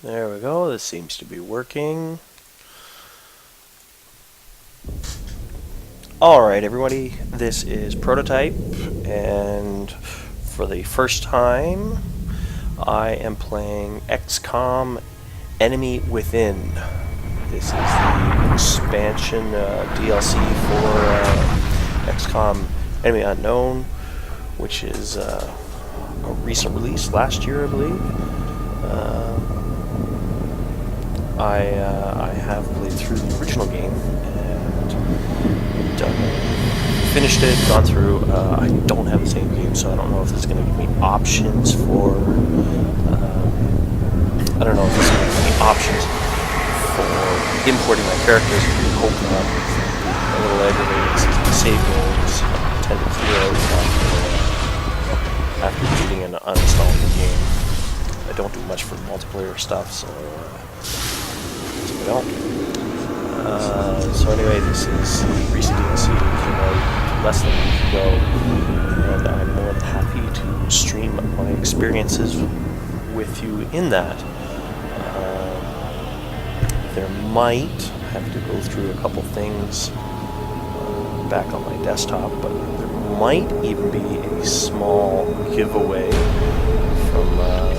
There we go. This seems to be working. Alright everybody, this is Prototype, and for the first time I am playing XCOM Enemy Within. This is the expansion DLC for XCOM Enemy Unknown, which is a recent release, last year I believe. I have played through the original game and finished it, gone through. I don't have the same game, so I don't know if it's going to give me options for. I don't know if it's going to give me options for importing my characters. I hope not. A little aggravating since my save games tend to clear out after beating and uninstalling the game. I don't do much for multiplayer stuff, so we don't. So anyway, this is the recent DLC that came out less than a week ago, and I'm more than happy to stream my experiences with you in that. There might have to go through a couple things back on my desktop, but there might even be a small giveaway from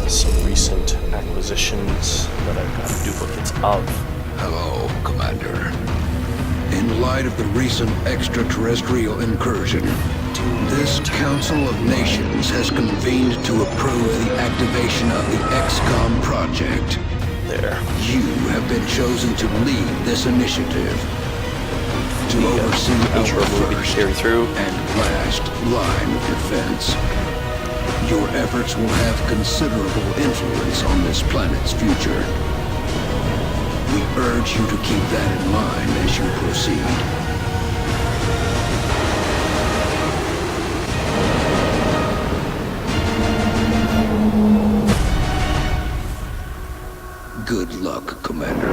some recent acquisitions that I've got duplicates of. Hello, Commander. In light of the recent extraterrestrial incursion, this Council of Nations has convened to approve the activation of the XCOM project. There. You have been chosen to lead this initiative, to oversee our first and last line of defense. Your efforts will have considerable influence on this planet's future. We urge you to keep that in mind as you proceed. Good luck, Commander.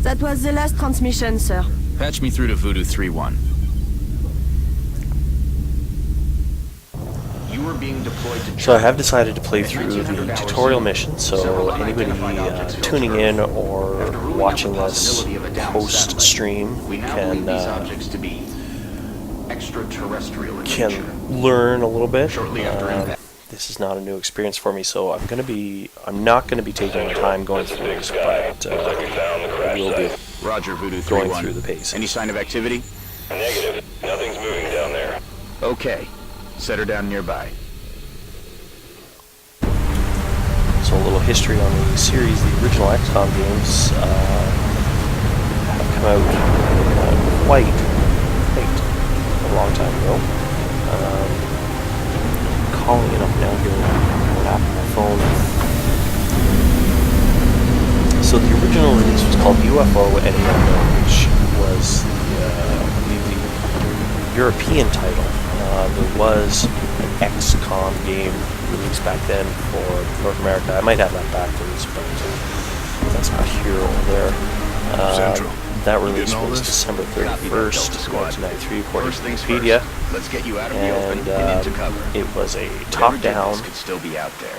That was the last transmission, sir. Patch me through to Voodoo 3-1. You were being deployed to. So I have decided to play through the tutorial mission, so anybody tuning in or watching this post-stream can learn a little bit. This is not a new experience for me, so I'm not gonna be taking my time going through this, but I will be Roger, Voodoo 3-1. going through the paces. Any sign of activity? Negative. Nothing's moving down there. Okay. Set her down nearby. So a little history on the series. The original XCOM games have come out quite a long time ago. Calling it up now here on app on my phone. So the original release was called UFO Enemy Unknown, which was the European title. There was an XCOM game released back then for North America. I might have that backwards, but that's not here or there. That release was December 31st, 1993, according to Wikipedia. Let's get you out of the open and into cover. It was a top-down, could still be out there.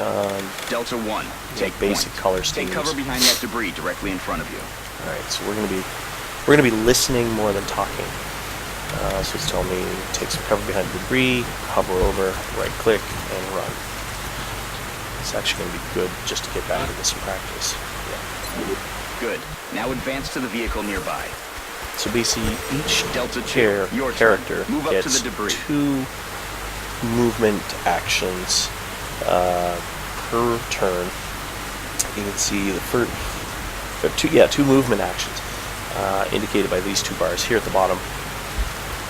Delta 1, take basic point. color schemes. Take cover behind that debris directly in front of you. All right, so we're gonna be listening more than talking. So it's telling me take some cover behind the debris, hover over, right-click, and run. It's actually going to be good just to get back into some practice. Yeah. Good. Now advance to the vehicle nearby. So basically, each Delta character Move up gets to the debris. 2 movement actions per turn. You can see the first, two movement actions indicated by these 2 bars here at the bottom.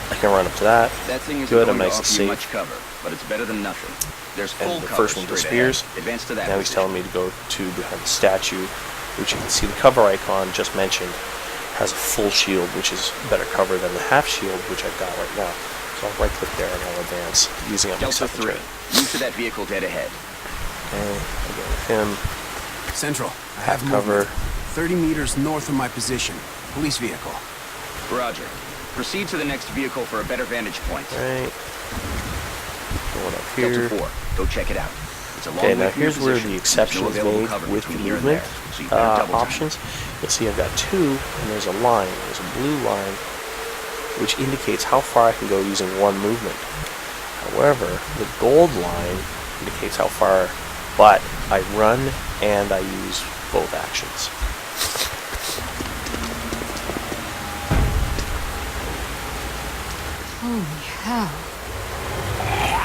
I can run up to that. That thing is good, I'm going nice to and offer you safe. much cover, but it's better than nothing. There's full And the cover first one straight disappears. ahead. Advance to that Now he's position. telling me to go to behind the statue, which you can see the cover icon just mentioned has a full shield, which is better cover than the half shield, which I've got right now. So I'll right click there and I'll advance using up my Delta second 3, turn. move to that vehicle dead ahead. And I'll go with him. Central, I have Cover. movement. 30 meters north of my position. Police vehicle. Roger. Proceed to the next vehicle for a better vantage point. Right. Going up here. Delta 4, go check it out. It's a long Okay, way now from your here's where position. the exception There's is no available made cover with between here and movement there, so you better double time. options. You'll see I've got 2, and there's a line. There's a blue line, which indicates how far I can go using one movement. However, the gold line indicates how far, but I run and I use both actions. Holy hell.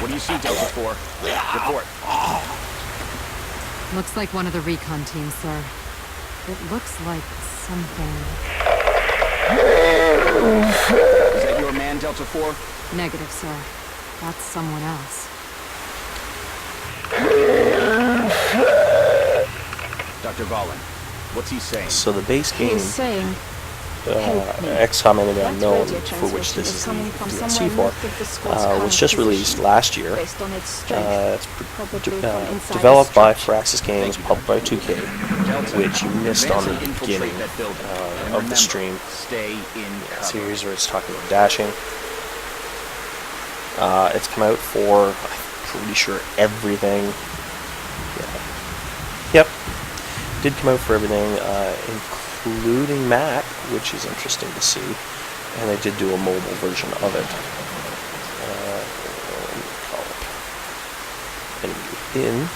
What do you see, Delta 4? Report. Looks like one of the recon teams, sir. It looks like something... Is that your man, Delta 4? Negative, sir. That's someone else. Dr. Valen, what's he saying? So the base He game, is saying, XCOM Enemy that Unknown, radio for which transmission this is the coming from DLC somewhere for, north of the squad's was current just released position. last year. Based on its strength, It's probably from inside developed the by structure. Firaxis Games, published by 2K, Delta, which you missed on the advance and beginning infiltrate that building. And of the remember, stream. Stay in cover. Series where it's talking about dashing. It's come out for, I'm pretty sure, everything. Yeah. Yep. Did come out for everything, including Mac, which is interesting to see. And they did do a mobile version of it. Enemy Within,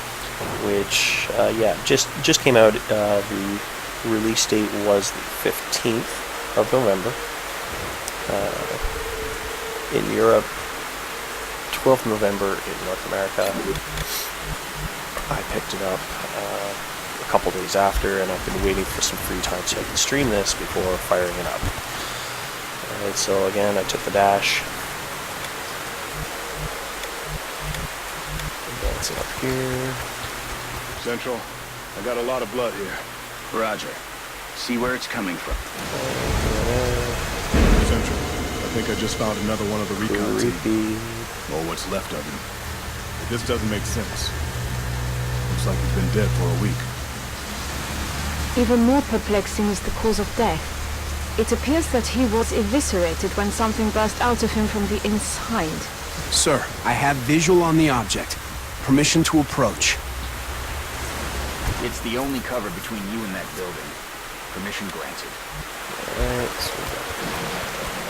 which, yeah, just came out. The release date was the 15th of November. In Europe, 12th November in North America. I picked it up a couple days after, and I've been waiting for some free time so I can stream this before firing it up. Alright, so again, I took the dash. Advancing up here. Central, I got a lot of blood here. Roger. See where it's coming from. Central, I think I just found another one of the recon team. Creepy. Or what's left of him. This doesn't make sense. Looks like he's been dead for a week. Even more perplexing is the cause of death. It appears that he was eviscerated when something burst out of him from the inside. Sir, I have visual on the object. Permission to approach. It's the only cover between you and that building. Permission granted. Alright, so we got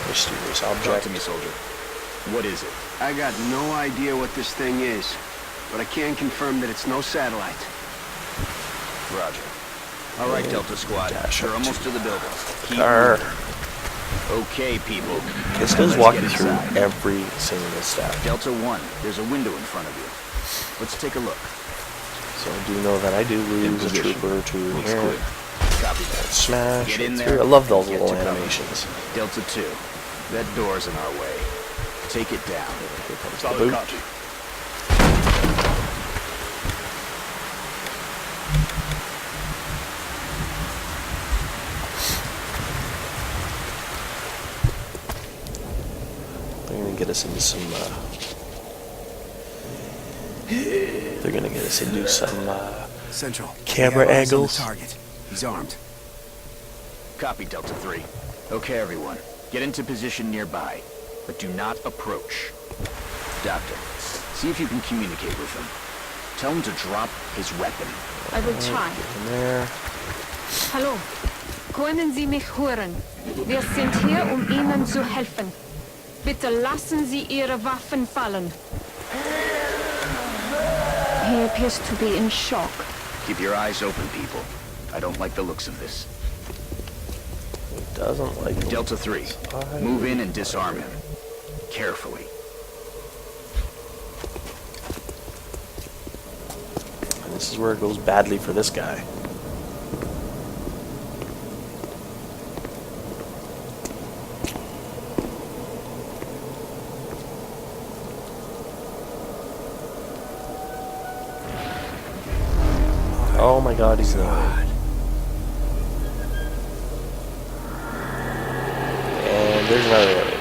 mysterious Talk object. to me, soldier. What is it? I got no idea what this thing is, but I can confirm that it's no satellite. Roger. All right, Delta Squad. Dash You're up almost to the building. Keep Car. moving. Okay, people. This Now does let's walk get you through inside. every single step. Delta 1, there's a window in front of you. Let's take a look. So I do know that I do lose a position. trooper to Looks here. clear. Copy that. Smash Get it in through. there. I love those and get little to cover. animations. Delta 2, that door's in our way. Take it down. Here comes the Solid boot. copy. They're gonna get us into some. They're gonna get us into some Central. Camera we have eyes on the angles. target. He's armed. Copy, Delta 3. Okay, everyone. Get into position nearby, but do not approach. Doctor, see if you can communicate with him. Tell him to drop his weapon. I will try. in there. Hallo. Können Sie mich hören? Wir sind hier, Ihnen zu helfen. Bitte lassen Sie Ihre Waffen fallen. He appears to be in shock. Keep your eyes open, people. I don't like the looks of this. Doesn't like it. Delta 3, move in and disarm him. Carefully. And this is where it goes badly for this guy. Oh my god, he's not. And there's another one.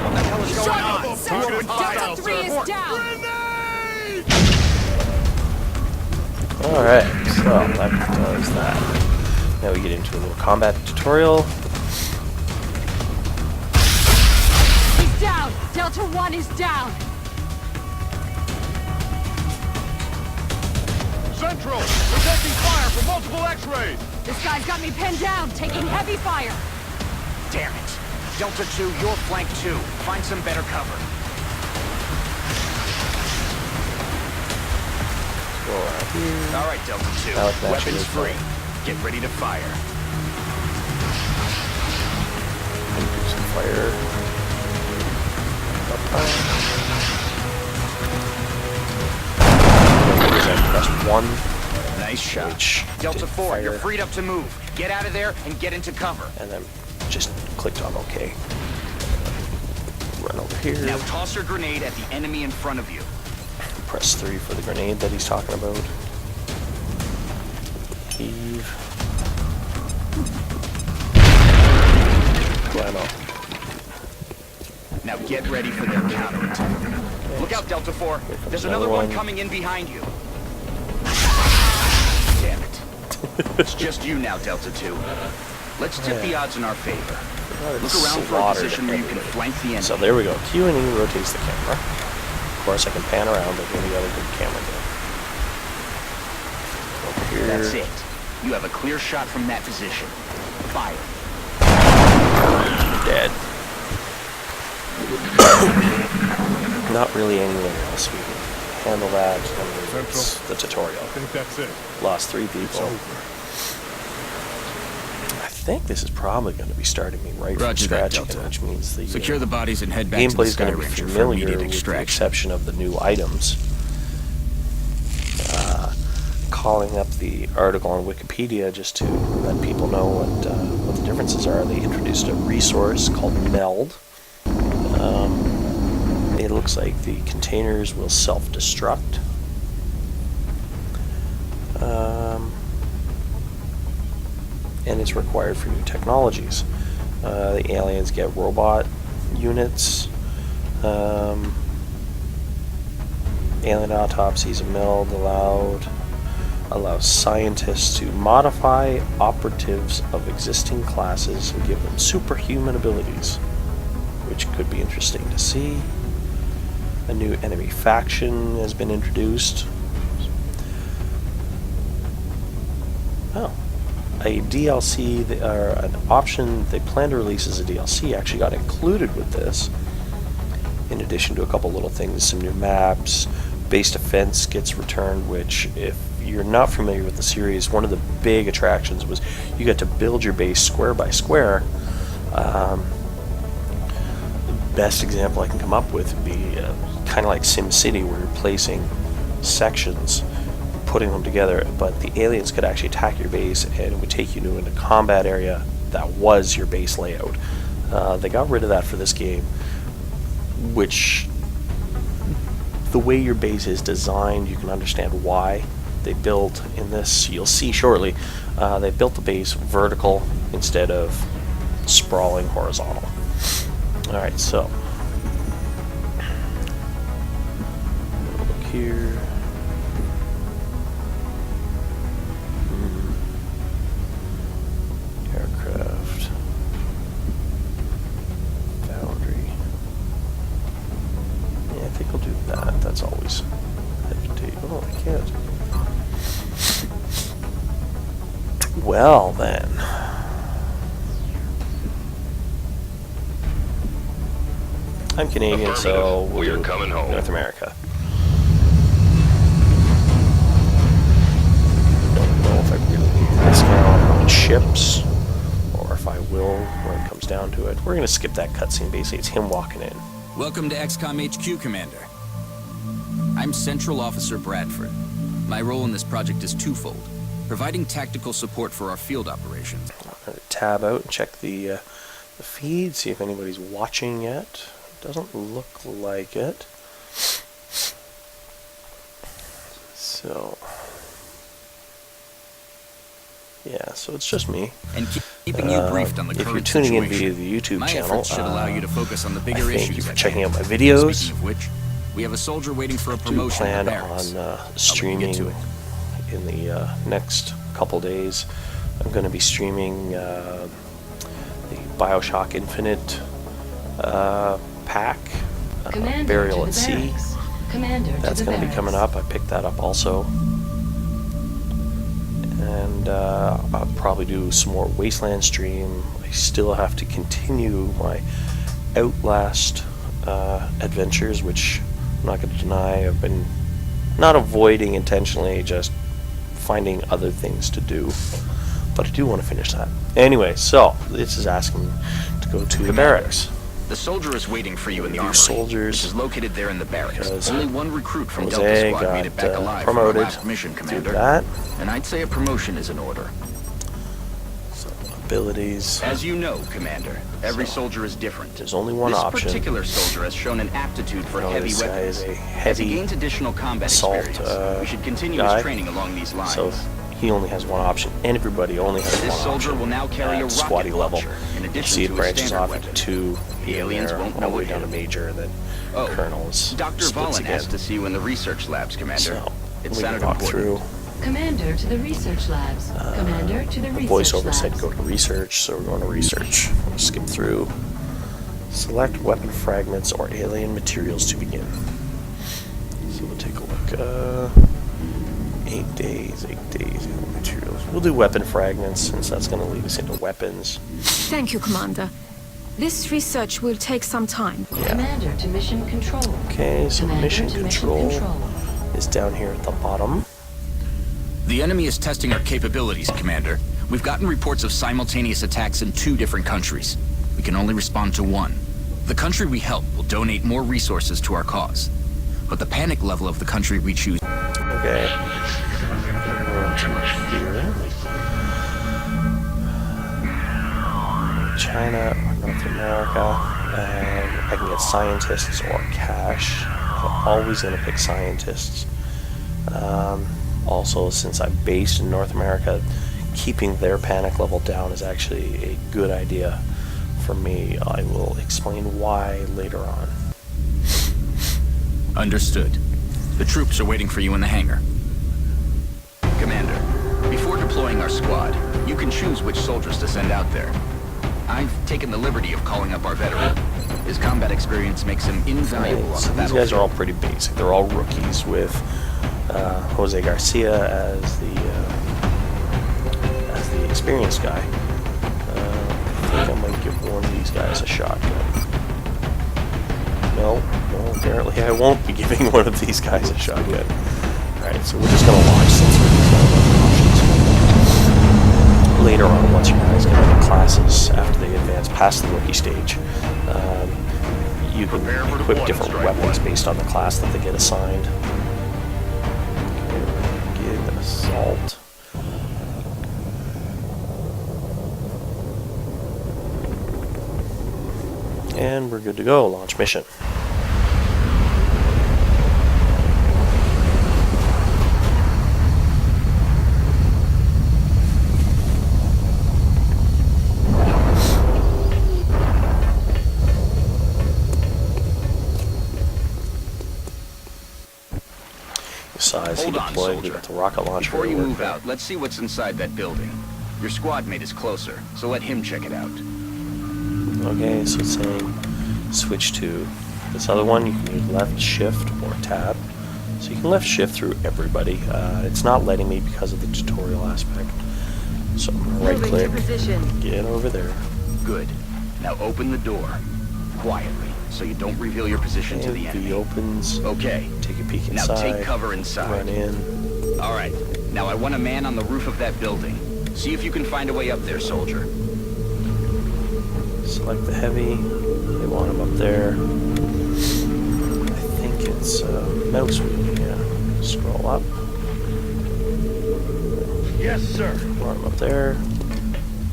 What the hell is going on? Delta 3 is down! Alright, so that does that. Now we get into a little combat tutorial. He's down! Delta 1 is down! Central! We're taking fire from multiple X-rays! This guy's got me pinned down, taking heavy fire! Damn it. Delta 2, you're flank 2. Find some better cover. Go out here. All right, Delta 2. Now it's actually Weapons free. Get ready to fire. And do some fire. Press 1. Nice shot. Which Delta did 4, fire. you're freed up to move. Get out of there and get into cover. And then just clicked on OK. Run over here. Now toss your grenade at the enemy in front of you. Press 3 for the grenade that he's talking about. Heave. Bueno. Now get ready for their counterattack. Look out, Delta 4. There's another one coming in behind you. Damn it. It's just you now, Delta 2. Let's tip the odds in our favor. Look around for a position where you can flank the enemy. So there we go. Q and E rotates the camera. Of course, I can pan around like any other good camera can. Over here. That's it. You have a clear shot from that position. Fire. Dead. Not really anywhere else we can handle that. I mean, it's the tutorial. I think that's it. Lost 3 It's people. over. I think this is probably going to be starting me right from Roger that, scratch, Delta. which means the Secure the bodies and head back to gameplay the is Sky going to be Ranger for familiar immediate with the extraction. exception of the new items. Calling up the article on Wikipedia just to let people know what the differences are. They introduced a resource called Meld. It looks like the containers will self-destruct. And it's required for new technologies. The aliens get robot units. Alien autopsies of Meld allows scientists to modify operatives of existing classes and give them superhuman abilities, which could be interesting to see. A new enemy faction has been introduced. Oh. A DLC, or an option they plan to release as a DLC, actually got included with this. In addition to a couple little things, some new maps, base defense gets returned, which, if you're not familiar with the series, one of the big attractions was you got to build your base square by square. The best example I can come up with would be kind of like SimCity, where you're placing sections, putting them together, but the aliens could actually attack your base and it would take you to a combat area that was your base layout. They got rid of that for this game, which, the way your base is designed, you can understand why they built in this. You'll see shortly, they built the base vertical instead of sprawling horizontal. Alright, so look here. Aircraft. Foundry. Yeah, I think I'll do that. That's always hesitate. Oh, I can't. Well, then. I'm Canadian, so We're coming home. North America. Don't know if I really need a discount on ships, or if I will when it comes down to it. We're going to skip that cutscene. Basically, it's him walking in. Welcome to XCOM HQ, Commander. I'm Central Officer Bradford. My role in this project is twofold: providing tactical support for our field operations. I'm going to tab out and check the feed, see if anybody's watching yet. Doesn't look like it. So, yeah, so it's just me. And keeping you briefed on the if current you're tuning in situation. via the YouTube My channel, efforts should allow you to focus on the bigger I thank issues you for at checking out hand. my videos. Speaking of which, we have a soldier waiting for a I do promotion in plan the barracks. on I'll let you streaming get to it. in the next couple days, I'm going to be streaming the BioShock Infinite pack, Burial at Sea. That's going to be coming up. I picked that up also. And I'll probably do some more Wasteland stream. I still have to continue my Outlast adventures, which I'm not going to deny. I've been not avoiding intentionally, just finding other things to do. But I do want to finish that. Anyway, so this is asking to go to the barracks. The soldier is waiting for you in the armory, soldiers, which is located there in the barracks. because Only one recruit from Jose Delta Squad got, made it back alive promoted from the last mission, Commander. that. And I'd say a promotion is in order. So, abilities. As you know, Commander, every soldier is different. There's only one this option. This particular soldier has shown an aptitude for heavy this guy weapons. is a As he heavy gains additional combat assault, experience, we should continue guy. his training along these lines. So he only has one option, and everybody only has This one soldier option will now carry a at rocket squatty level. launcher, in You addition see it to a branches standard off weapon. into 2 The aliens there, won't all know the way it down to hit. major, then Oh, colonels. Dr. splits Valen again. asked to see you in the research labs, Commander. So It we sounded walk important. through. Commander to the research labs. Commander to the The research voiceover labs. said go to research, so we're going to research. We'll skip through. Select weapon fragments or alien materials to begin. So we'll take a look. 8 days, alien materials. We'll do weapon fragments, since that's going to lead us into weapons. Thank you, Commander. This research will take some time. Yeah. Commander to mission control. Okay, so Commander mission to control mission control. is down here at the bottom. The enemy is testing our capabilities, Commander. We've gotten reports of simultaneous attacks in 2 different countries. We can only respond to one. The country we help will donate more resources to our cause. But the panic level of the country we choose... Okay. Over to here. China or North America. And I can get scientists or cash. I'm always going to pick scientists. Also, since I'm based in North America, keeping their panic level down is actually a good idea for me. I will explain why later on. Understood. The troops are waiting for you in the hangar. Commander, before deploying our squad, you can choose which soldiers to send out there. I've taken the liberty of calling up our veteran. His combat experience makes him invaluable on So the these guys are all battlefield. pretty basic. They're all rookies with Jose Garcia as the experienced guy. I think I might give one of these guys a shotgun. No, apparently I won't be giving one of these guys a shotgun. Alright, so we're just going to launch since we're options. Later on, once you guys get into classes, after they advance past the rookie stage, you can equip different weapons based on the class that they get assigned. Okay, get assault. And we're good to go. Launch mission. As he Hold on, deployed, we soldier. got the rocket launcher. Before you move out, let's see what's inside that building. Your squad mate is closer, so let him check it out. Okay, so it's saying switch to this other one. You can use left shift or tab. So you can left shift through everybody. It's not letting me because of the tutorial aspect. So I'm gonna right click, get over there. Good. Now open the door. Quietly, so you don't reveal your position to the And enemy. V opens. Okay. Take a peek Now inside. take cover inside. Run in. Alright. Now I want a man on the roof of that building. See if you can find a way up there, soldier. Select the heavy. They want him up there. I think it's mouse wheel. Yeah. Scroll up. Yes, sir. Want him up there.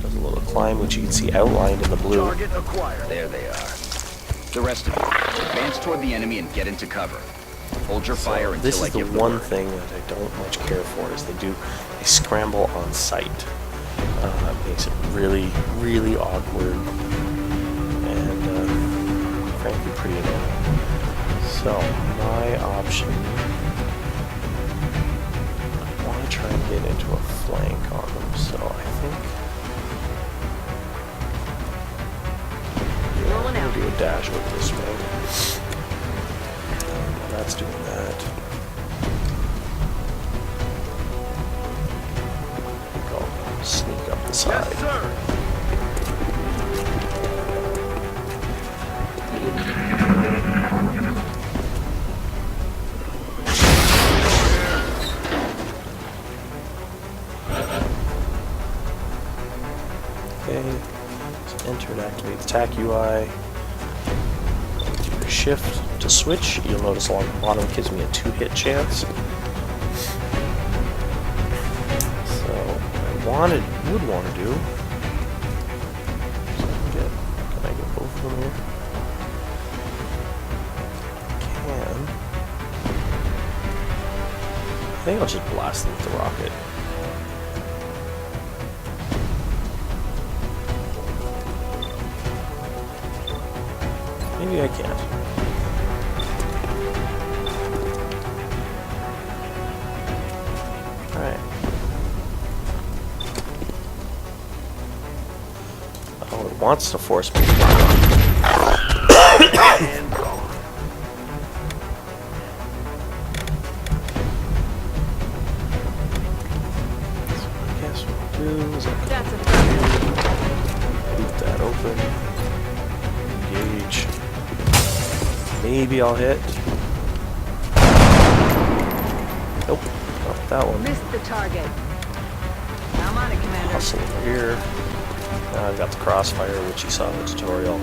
Does a little climb, which you can see outlined in the blue. Target acquired. There they are. The rest of you, advance toward the enemy and get into cover. Hold your fire until This I is the give the one word. thing that I don't much care for is they scramble on sight. It makes it really, really awkward and frankly pretty annoying. So my option, I want to try and get into a Sneak up the side. Yes, sir. Okay, so enter and activate the attack UI. Do shift to switch. You'll notice along the bottom it gives me a 2-hit chance. So what I would want to do, so can I get both of them here? Can. I think I'll just blast them with the rocket. Maybe I can't. Alright. Oh, it wants to force me to and go. So I guess what we'll do is leave that open. Engage. Maybe I'll hit. Nope, not that one. Missed the target. I'm on it, Commander. Hustle over here. Now I've got the crossfire, which you saw in the tutorial.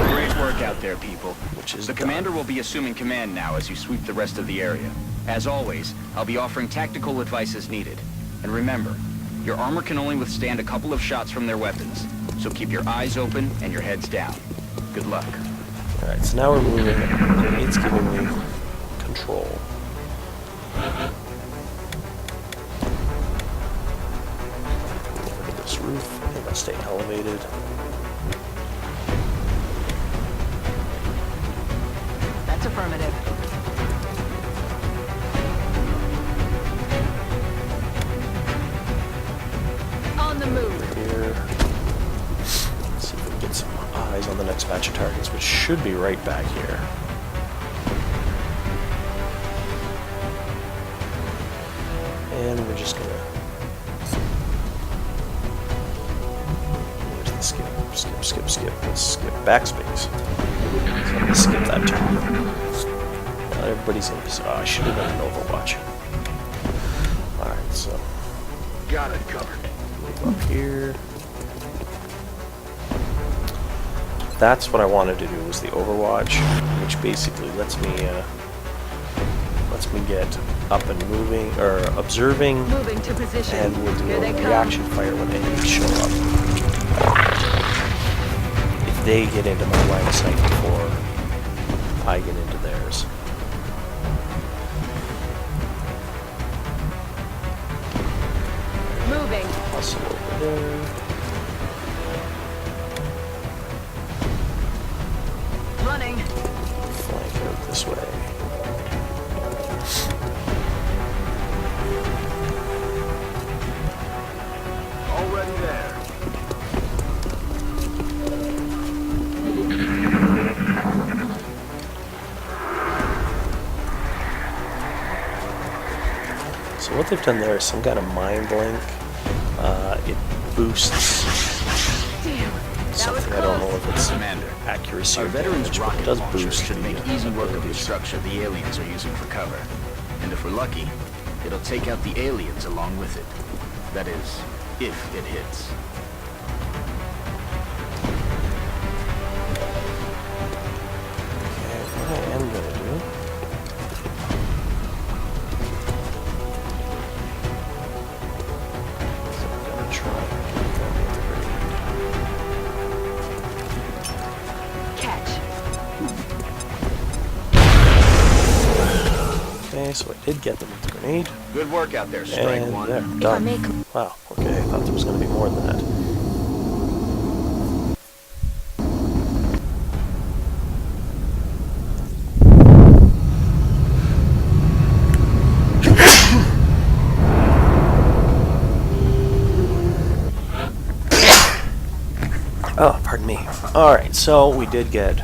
Great work out there, people. Which is the commander will be assuming command now as you sweep the rest of the area. As always, I'll be offering tactical advice as needed. And remember, your armor can only withstand a couple of shots from their weapons, so keep your eyes open and your heads down. Good luck. Alright, so now we're moving. It's giving me control. Look at this roof. I think I'll stay elevated. That's affirmative. On the move. Here. Let's see if we can get some eyes on the next batch of targets, which should be right back here. And we're just gonna... Where's the skip? Skip. Let's skip backspace. So I'm gonna skip that turn. Now everybody's in this. Oh, I should have done an Overwatch. Alright, so... Got it covered. Move up here. That's what I wanted to do, was the Overwatch, which basically lets me get up and moving, or observing, Moving to position. and we'll do Here they a come. reaction fire when enemies show up. If they get into my line of sight before I get into theirs. Moving. Hustle over there. Running. Flank out this way. Already there. So what they've done there is some kind of mind link. It boosts something. I don't know if it's Commander, accuracy our or veterans damage, but it rocket does launcher boost should the make easy work of the abilities. structure the aliens are using for cover. And if we're lucky, it'll take out the aliens along with it. That is, if it hits. Okay, what I am going to do... is I'm going to try and get them with the Catch. Okay, so I did get them with the grenade. Good work out there, Strike And One. there, If I done. make Wow, okay, I thought there was going to be more than that. Oh, pardon me. Alright, so we did get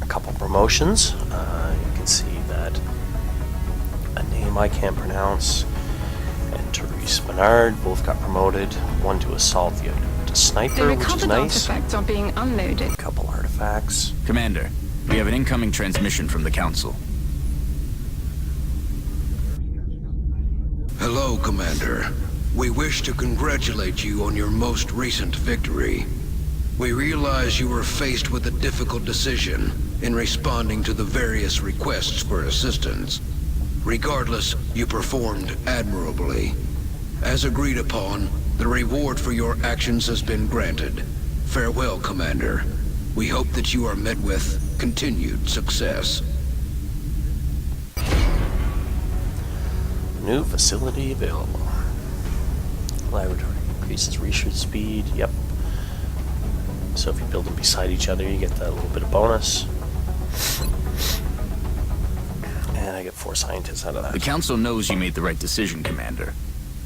a couple promotions. You can see that a name I can't pronounce, and Therese Bernard both got promoted. One to assault, the other to The sniper, which is recovered nice. artifacts are being unloaded. A couple artifacts. Commander, we have an incoming transmission from the Council. Hello, Commander. We wish to congratulate you on your most recent victory. We realize you were faced with a difficult decision in responding to the various requests for assistance. Regardless, you performed admirably. As agreed upon, the reward for your actions has been granted. Farewell, Commander. We hope that you are met with continued success. New facility available. Laboratory increases research speed. Yep. So if you build them beside each other, you get that little bit of bonus. And I get 4 scientists out of that. The Council knows you made the right decision, Commander.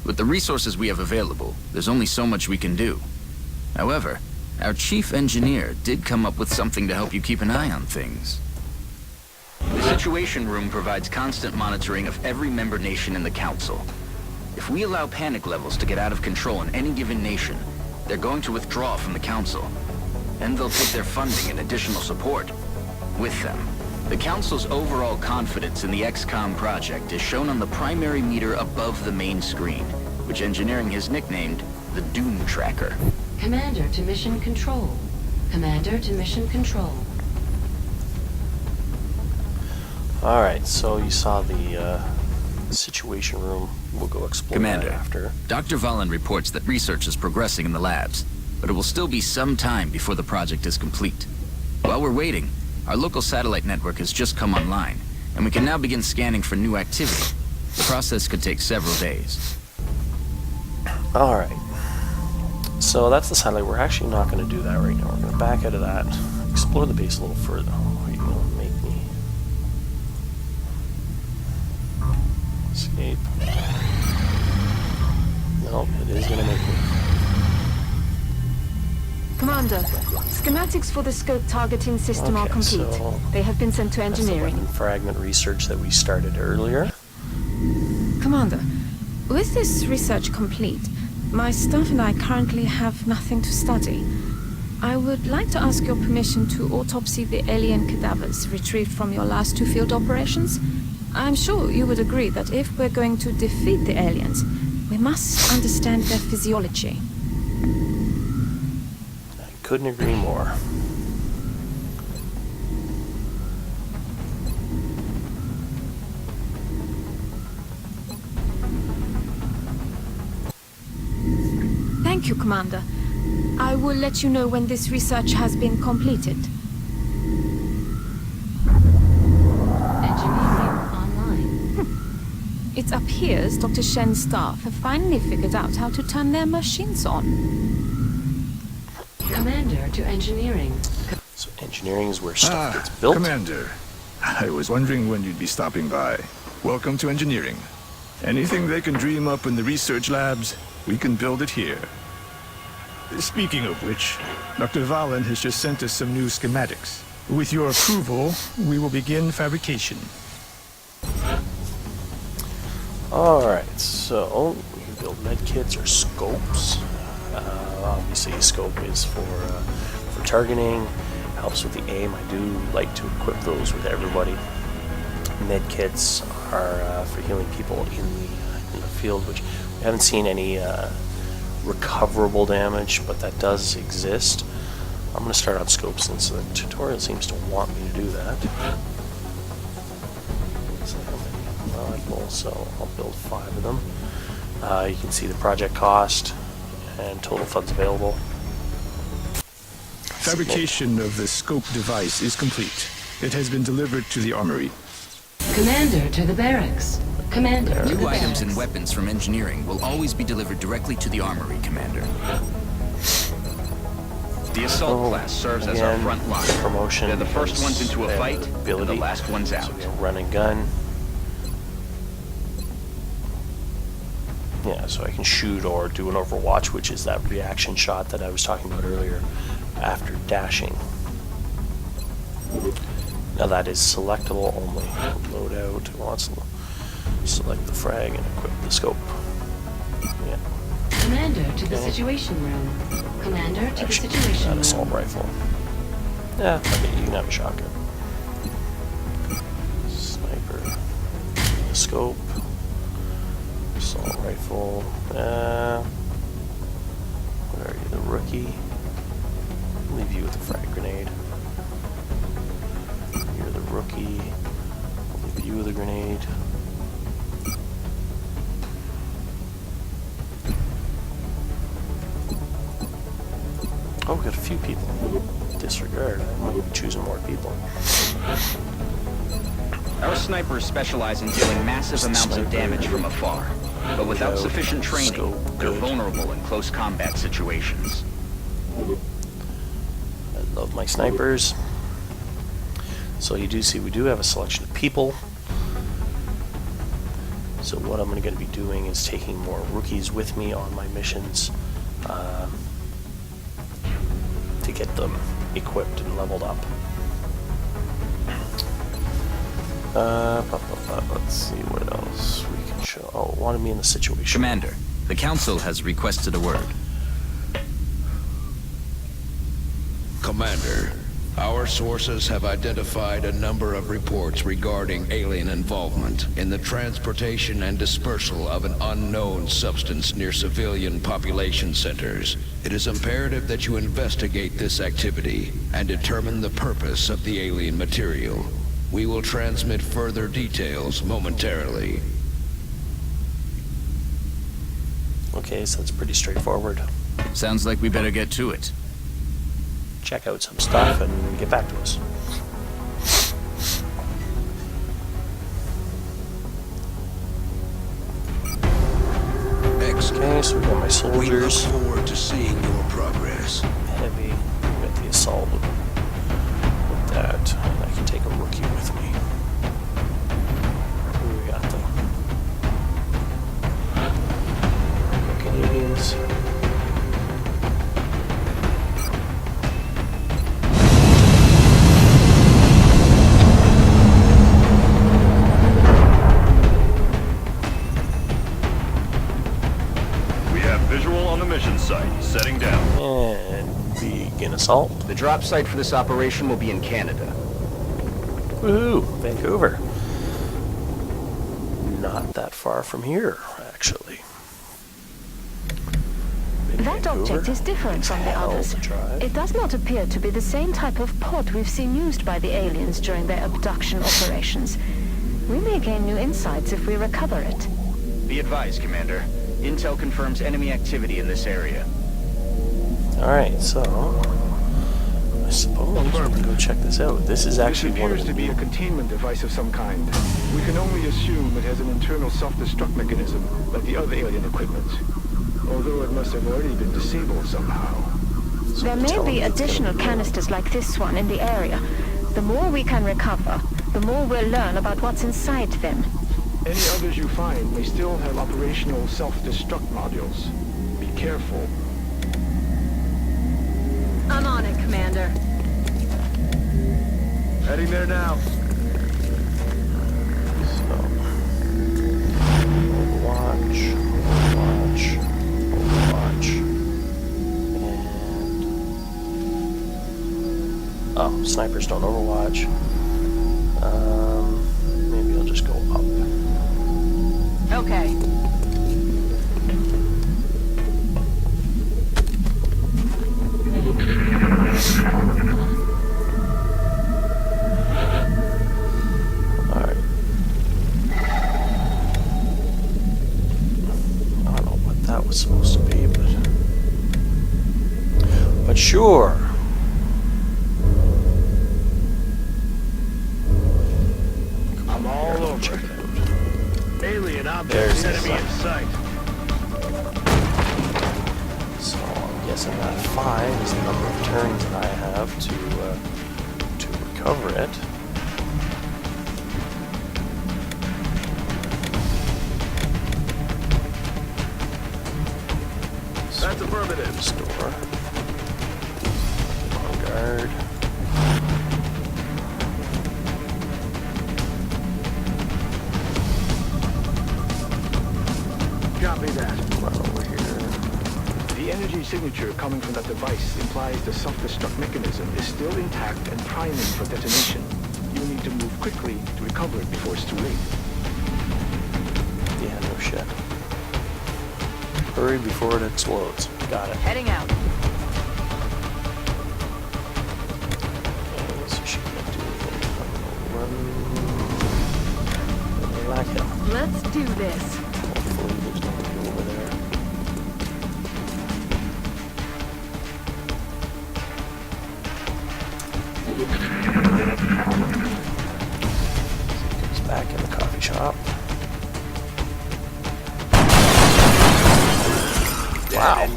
With the resources we have available, there's only so much we can do. However, our chief engineer did come up with something to help you keep an eye on things. The Situation Room provides constant monitoring of every member nation in the Council. If we allow panic levels to get out of control in any given nation, they're going to withdraw from the Council. And they'll take their funding and additional support with them. The Council's overall confidence in the XCOM project is shown on the primary meter above the main screen, which engineering has nicknamed the Doom Tracker. Commander to mission control. Commander to mission control. Alright, so you saw the Situation Room. We'll go explore Commander, that after. Dr. Valen reports that research is progressing in the labs, but it will still be some time before the project is complete. While we're waiting, our local satellite network has just come online, and we can now begin scanning for new activity. The process could take several days. Alright. So that's the satellite. We're actually not going to do that right now. We're going to back out of that. Explore the base a little further. Oh, are you going to make me escape? No, it is going to make me. Commander, schematics for the scope targeting system are Okay, complete. so They have been sent to that's the engineering. weapon fragment research that we started earlier. Commander, with this research complete, my staff and I currently have nothing to study. I would like to ask your permission to autopsy the alien cadavers retrieved from your last 2 field operations. I'm sure you would agree that if we're going to defeat the aliens, we must understand their physiology. I couldn't agree more. Thank you, Commander. I will let you know when this research has been completed. Engineering online. It appears Dr. Shen's staff have finally figured out how to turn their machines on. Commander to engineering. So engineering is where stuff gets built. Commander. I was wondering when you'd be stopping by. Welcome to engineering. Anything they can dream up in the research labs, we can build it here. Speaking of which, Dr. Valen has just sent us some new schematics. With your approval, we will begin fabrication. Alright, so we can build med kits or scopes. Obviously a scope is for targeting, helps with the aim. I do like to equip those with everybody. Med kits are for healing people in the field, which we haven't seen any recoverable damage, but that does exist. I'm going to start on scopes since the tutorial seems to want me to do that. So how many? So I'll build 5 of them. You can see the project cost and total funds available. Fabrication of the scope device is complete. It has been delivered to the armory. Commander to the barracks. Commander to the New items barracks. and weapons from engineering will always be delivered directly to the armory, Commander. The assault class serves as our front line. Promotion. They're the first ones into a they have fight, the and ability. the last ones out. So we have run and gun. Yeah, so I can shoot or do an overwatch, which is that reaction shot that I was talking about earlier after dashing. Now that is selectable only. Loadout wants to select the frag and equip the scope. Yeah. Commander to the Situation Room. Commander to the Situation That Room. assault rifle. Yeah, okay, you can have a shotgun. Sniper. The scope. Assault rifle. What are you, the rookie? I'll leave you with the frag grenade. You're the rookie. I'll leave you with a grenade. Oh, we got a few people. Disregard. I might be choosing more people. Our snipers specialize in dealing massive amounts of damage from afar, but without sufficient training, they're vulnerable in close combat situations. I love my snipers. So you do see we do have a selection of people. So what I'm going to be doing is taking more rookies with me on my missions to get them equipped and leveled up. Let's see what else we can show. Oh, wanted me in the situation. Commander, the Council has requested a word. Commander, our sources have identified a number of reports regarding alien involvement in the transportation and dispersal of an unknown substance near civilian population centers. It is imperative that you investigate this activity and determine the purpose of the alien material. We will transmit further details momentarily. Okay, so it's pretty straightforward. Sounds like we better get to it. Check out some stuff and get back to us. Okay, so we got my soldiers. We look forward to seeing your progress. Heavy. We got the assault with that. And I can take a rookie with me. Who we got though? Canadians. Visual on the mission site. Setting down. And begin assault. The drop site for this operation will be in Canada. Woohoo! Vancouver. Not that far from here, actually. That object is different from the others. It does not appear to be the same type of pod we've seen used by the aliens during their abduction operations. We may gain new insights if we recover it. Be advised, Commander. Intel confirms enemy activity in this area. Alright, so I suppose we can go check this out. This is actually one of appears the to be a containment device of some kind. We can only assume it has an internal self-destruct mechanism, like the other alien equipment. Although it must have already been disabled somehow. There may be additional canisters like this one in the area. The more we can recover, the more we'll learn about what's inside them. Any others you find may still have operational self-destruct modules. Be careful. I'm on it, Commander. Heading there now. So, Overwatch, and oh, snipers don't Overwatch. Maybe I'll just go up. Okay. Alright. I don't know what that was supposed to be, but sure. I'm all over it. Alien object, enemy in sight. So I'm guessing that 5 is the number of turns that I have to recover it. That's affirmative. Store. On guard. Copy that. Run over here. The energy signature coming from that device implies the self-destruct mechanism is still intact and priming for detonation. You need to move quickly to recover it before it's too late. Yeah, no shit. Hurry before it explodes. Got it. Heading out. Okay, so she can't do anything. Run. Like hell. Let's do this. Hopefully there's nobody over there. He's back in the coffee shop. Wow.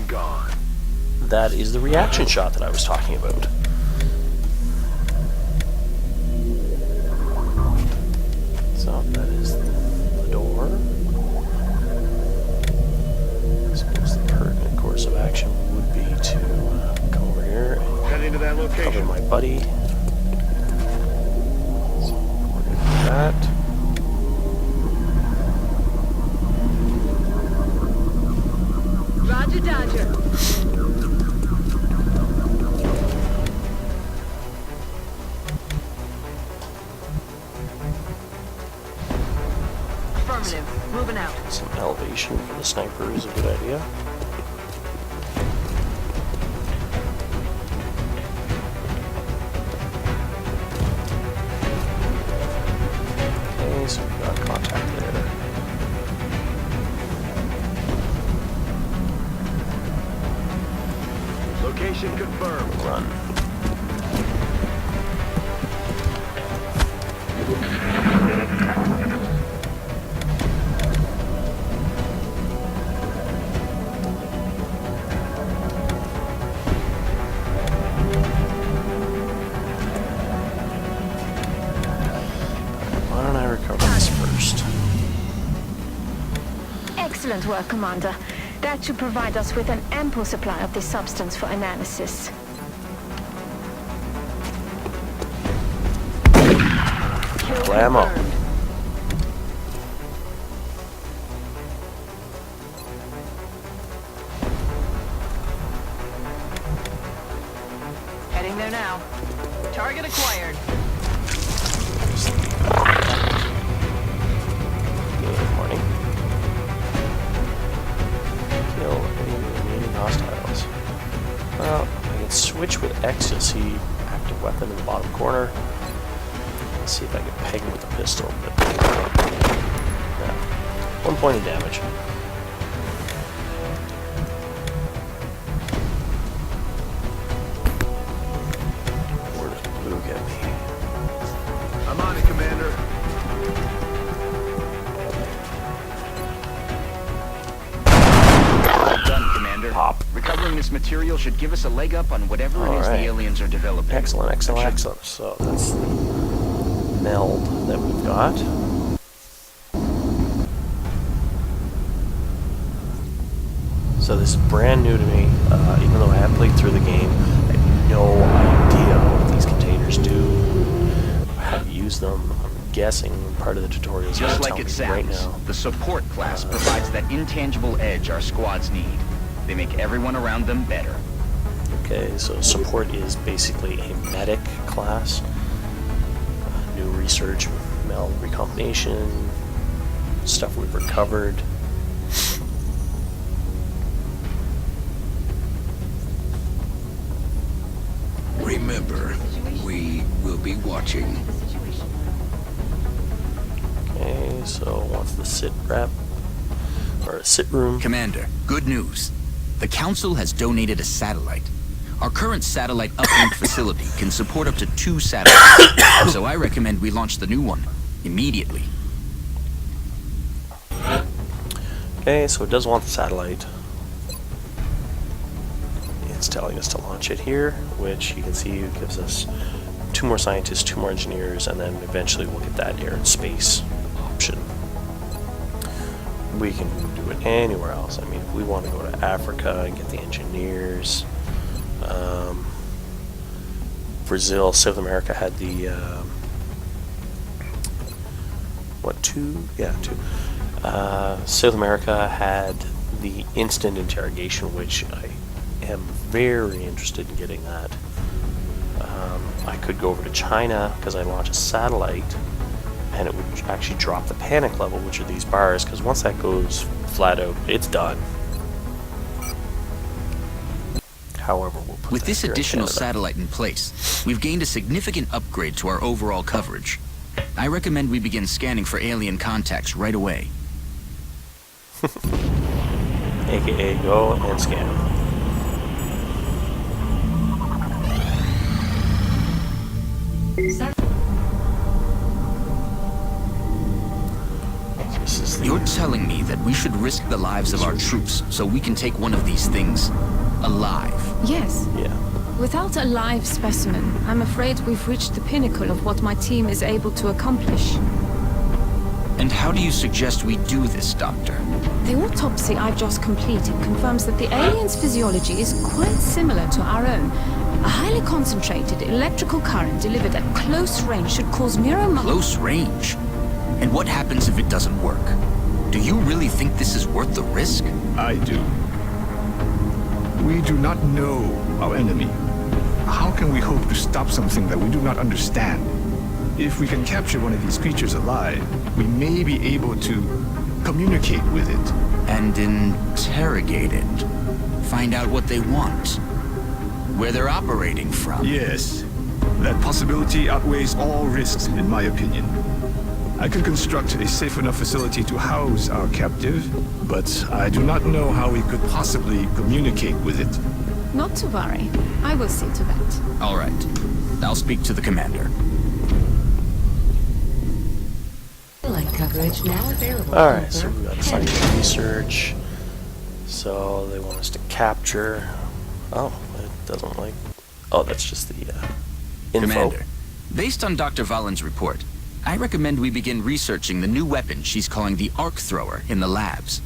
That is the reaction shot that I was talking about. So that is the door. I suppose the pertinent course of action would be to come over here and Head into that cover location. my buddy. So we're gonna do that. Roger, Dodger. Affirmative. Moving out. Some elevation for the sniper is a good idea. Okay, so we got contact there. Location confirmed. Run. Why don't I recover this first? Excellent work, Commander. That should provide us with an ample supply of this substance for analysis. Blammo. Heading there now. Target acquired. Good morning. Kill any remaining hostiles. Well, I can switch with X. You'll see active weapon in the bottom corner. Let's see if I can peg him with a pistol. But yeah, 1 point of damage. Where does blue get me? I'm on it, Commander. Well done, Commander. Pop. Recovering this material should give us a leg up on whatever it is Alright. the aliens are developing. Excellent, excellent, excellent. So that's the meld that we've got. So this is brand new to me, even though I haven't played through the game. I have no idea what these containers do, how to use them. I'm guessing part of the tutorial is Just going like to it tell me right sounds, now. the support class provides that intangible edge our squads need. They make everyone around them better. Okay, so support is basically a medic class. New research, meld recombination, stuff we've recovered. Remember, we will be watching. Okay, so what's the sit rep? Or a sit room? Commander, good news. The Council has donated a satellite. Our current satellite uplink facility can support up to 2 satellites, so I recommend we launch the new one immediately. Okay, so it does want the satellite. It's telling us to launch it here, which you can see gives us 2 more scientists, 2 more engineers, and then eventually we'll get that air and space option. We can do it anywhere else. I mean, if we want to go to Africa and get the engineers, Brazil, South America had the, what, 2? Yeah, 2. South America had the instant interrogation, which I am very interested in getting that. I could go over to China because I launch a satellite and it would actually drop the panic level, which are these bars, because once that goes flat out, it's done. However, we'll put with this here in additional Canada. satellite in place, we've gained a significant upgrade to our overall coverage. I recommend we begin scanning for alien contacts right away. AKA go and scan. You're telling me that we should risk the lives of our troops so we can take one of these things alive? Yes. Yeah. Without a live specimen, I'm afraid we've reached the pinnacle of what my team is able to accomplish. And how do you suggest we do this, Doctor? The autopsy I've just completed confirms that the alien's physiology is quite similar to our own. A highly concentrated electrical current delivered at close range should cause neuromuscular... Close range? And what happens if it doesn't work? Do you really think this is worth the risk? I do. We do not know our enemy. How can we hope to stop something that we do not understand? If we can capture one of these creatures alive, we may be able to communicate with it. And interrogate it. Find out what they want. Where they're operating from. Yes. That possibility outweighs all risks, in my opinion. I could construct a safe enough facility to house our captive, but I do not know how we could possibly communicate with it. Not to worry. I will see to that. All right. I'll speak to the commander. Light coverage now available. Alright, so we've got scientific research. So they want us to capture. Oh, it doesn't like. Oh, that's just the info. Commander, based on Dr. Valen's report, I recommend we begin researching the new weapon she's calling the Arc Thrower in the labs.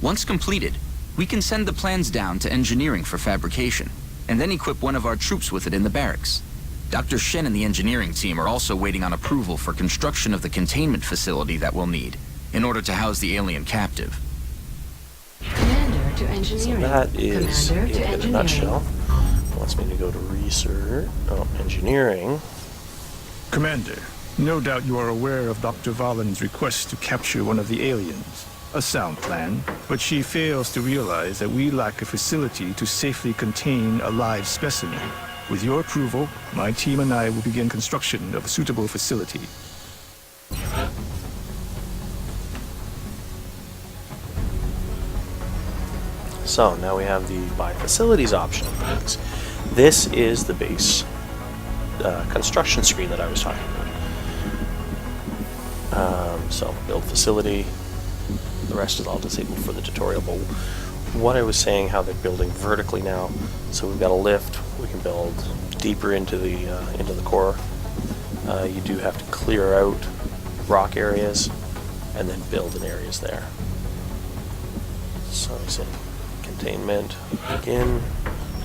Once completed, we can send the plans down to engineering for fabrication, and then equip one of our troops with it in the barracks. Dr. Shen and the engineering team are also waiting on approval for construction of the containment facility that we'll need in order to house the alien captive. Commander to engineering. So that is Commander to it in a engineering. nutshell. Wants me to go to research. Oh, engineering. Commander, no doubt you are aware of Dr. Valen's request to capture one of the aliens. A sound plan, but she fails to realize that we lack a facility to safely contain a live specimen. With your approval, my team and I will begin construction of a suitable facility. So now we have the buy facilities option. This is the base construction screen that I was talking about. So build facility. The rest is all disabled for the tutorial. But what I was saying, how they're building vertically now. So we've got a lift. We can build deeper into the core. You do have to clear out rock areas and then build in areas there. So I said containment begin.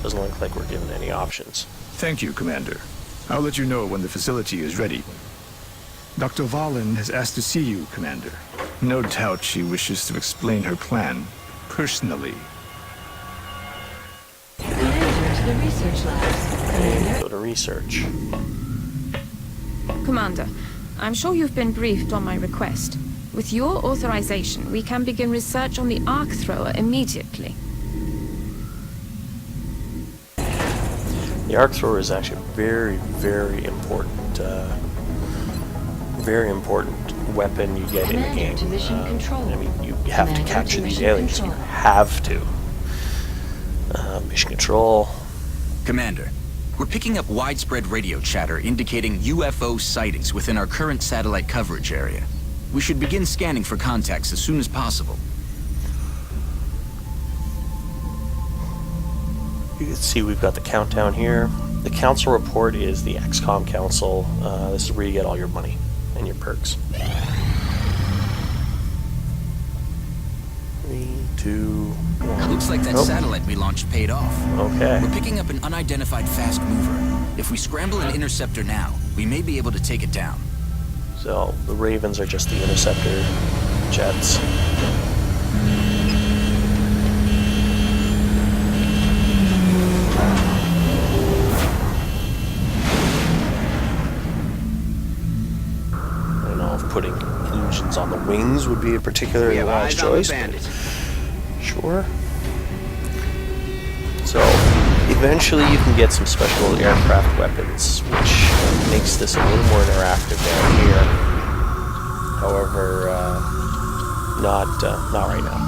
Doesn't look like we're given any options. Thank you, Commander. I'll let you know when the facility is ready. Dr. Valen has asked to see you, Commander. No doubt she wishes to explain her plan personally. Commander to the research labs. Commander. Go to research. Commander, I'm sure you've been briefed on my request. With your authorization, we can begin research on the Arc Thrower immediately. The Arc Thrower is actually a very, very important weapon you get in the game. To mission control. I mean, you have to capture these aliens. You have to. Mission control. Commander, we're picking up widespread radio chatter indicating UFO sightings within our current satellite coverage area. We should begin scanning for contacts as soon as possible. You can see we've got the countdown here. The council report is the XCOM council. This is where you get all your money and your perks. 3, 2, 1. Looks like that satellite we launched paid off. Okay. We're picking up an unidentified fast mover. If we scramble an interceptor now, we may be able to take it down. So the Ravens are just the interceptor jets. I don't know if putting engines on the wings would be a particularly wise choice. Sure. So, eventually you can get some special aircraft weapons, which makes this a little more interactive down here. However, not right now.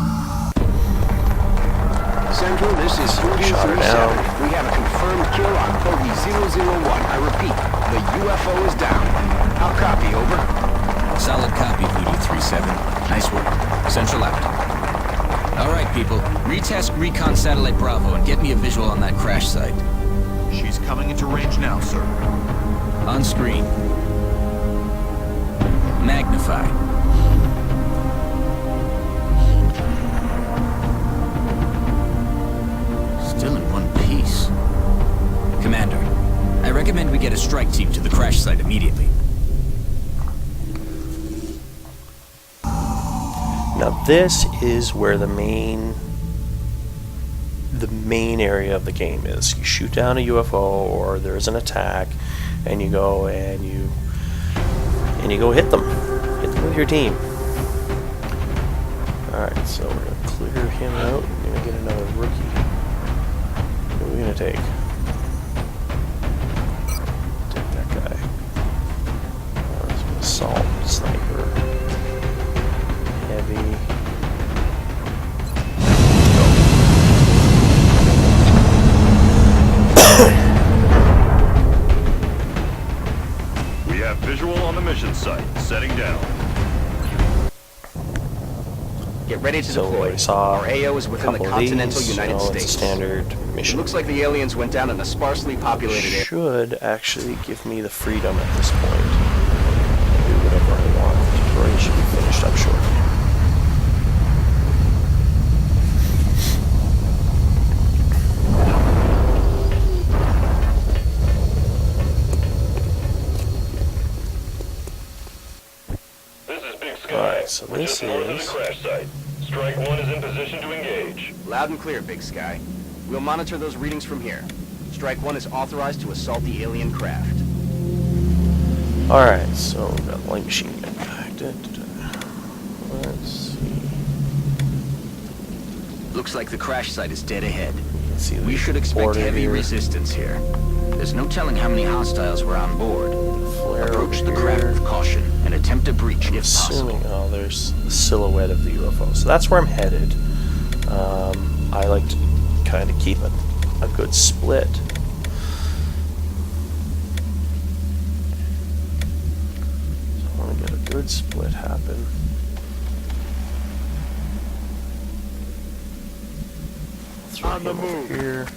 Central, this is Shot her 237. down. We have a confirmed kill on Bogey 001. I repeat, the UFO is down. I'll copy, over. Solid copy, Voodoo 37. Nice work. Central out. All right, people. Retask Recon Satellite Bravo and get me a visual on that crash site. She's coming into range now, sir. On screen. Magnify. Still in one piece. Commander, I recommend we get a strike team to the crash site immediately. Now this is where the main area of the game is. You shoot down a UFO or there's an attack, and you go and you go hit them with your team. All right, so we're gonna clear him out. We're gonna get another rookie. What are we gonna take? Take that guy. This is assault sniper. Heavy. We have visual on the mission site. Setting down. Get ready to So deploy. we saw Our AO is within the a couple of continental these, United It's States. a standard It mission. looks like the aliens went down in a sparsely populated area. Should actually give me the freedom at this point to do whatever I want. The tutorial should be finished up shortly. This is Big Sky. Alright, so We're this just north of the is... crash site. Strike 1 is in position to engage. Loud and clear, Big Sky. We'll monitor those readings from here. Strike 1 is authorized to assault the alien craft. Alright, so we got light machine gun guy. Let's see. Looks like the crash site is dead ahead. Let's see. We should expect border heavy here. resistance here. There's no telling how many hostiles were on board. Flare Approach the over craft here. with caution and attempt a breach if Assuming, possible. oh, there's the silhouette of the UFO. So that's where I'm headed. I like to kind of keep a good split. So I want to get a good split happen. Throw On the him over move. here.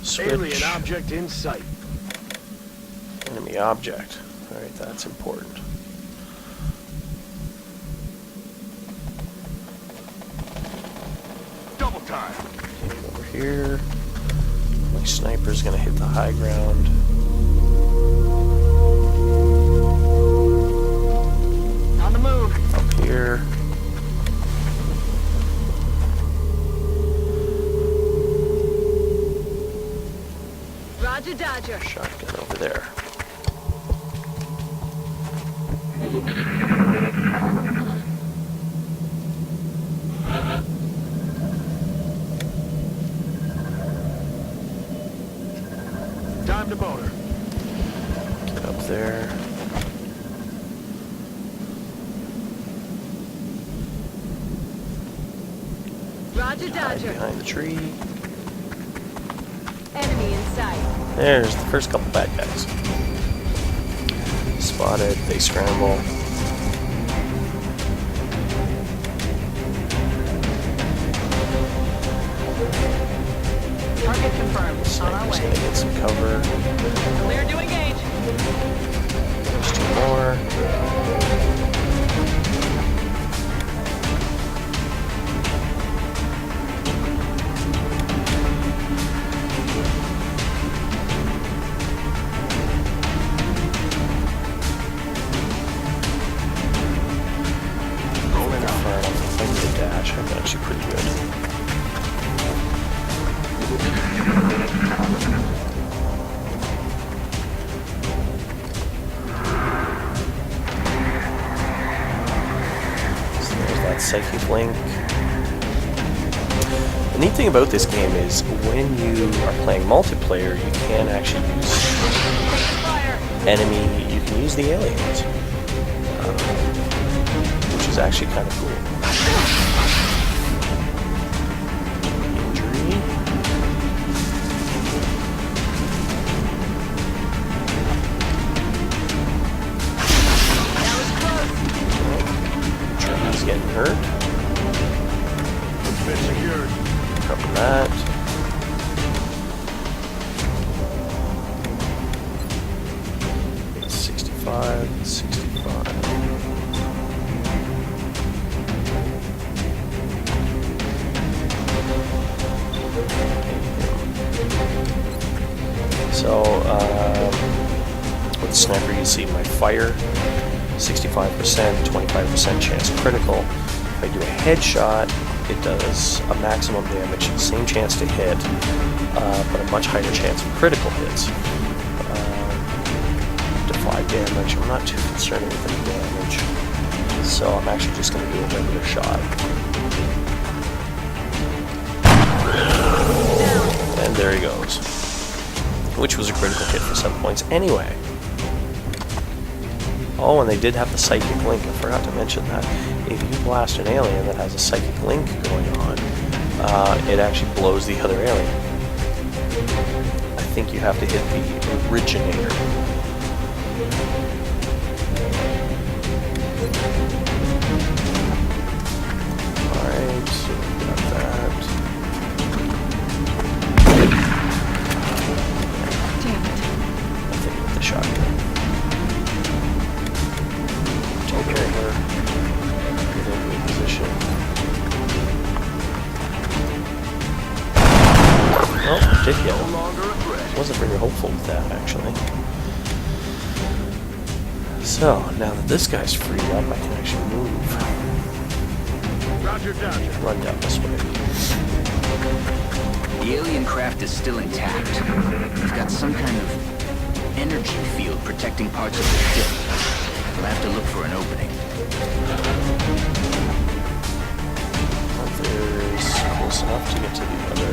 Switch. Alien object in sight. Enemy object. Alright, that's important. Double time. Okay, over here. My sniper's gonna hit the high ground. On the move. Up here. Roger, Dodger. Shotgun over there. Time to motor. Get up there. Roger, Hide Dodger. behind the tree. Enemy in sight. There's the first couple bad guys. Spotted, they scramble. Target confirmed. On our Sniper's way. gonna get some cover. Clear to engage. There's two more. link. The neat thing about this game is when you are playing multiplayer, you can actually use you can use the aliens, which is actually kind of cool. Injury. He's getting hurt. Cover that. It's 65, 65. So, with sniper, you see my fire. 65%, 25% chance critical. If I do a headshot, it does a maximum damage, same chance to hit, but a much higher chance of critical hits. To 5 damage, I'm not too concerned with any damage, so I'm actually just going to do a regular shot. And there he goes. Which was a critical hit for 7 points anyway. Oh, and they did have the psychic link. I forgot to mention that. If you blast an alien that has a psychic link going on, it actually blows the other alien. I think you have to hit the originator. Alright, so we got that. Damn it. I think with the shotgun. Take over. Get into a position. Oh, did get him. Wasn't very hopeful with that, actually. So, now that this guy's freed up, I can actually move. Roger, Dodger. Run down this way. The alien craft is still intact. We've got some kind of energy field protecting parts of the ship. We'll have to look for an opening. There's close enough to get to the other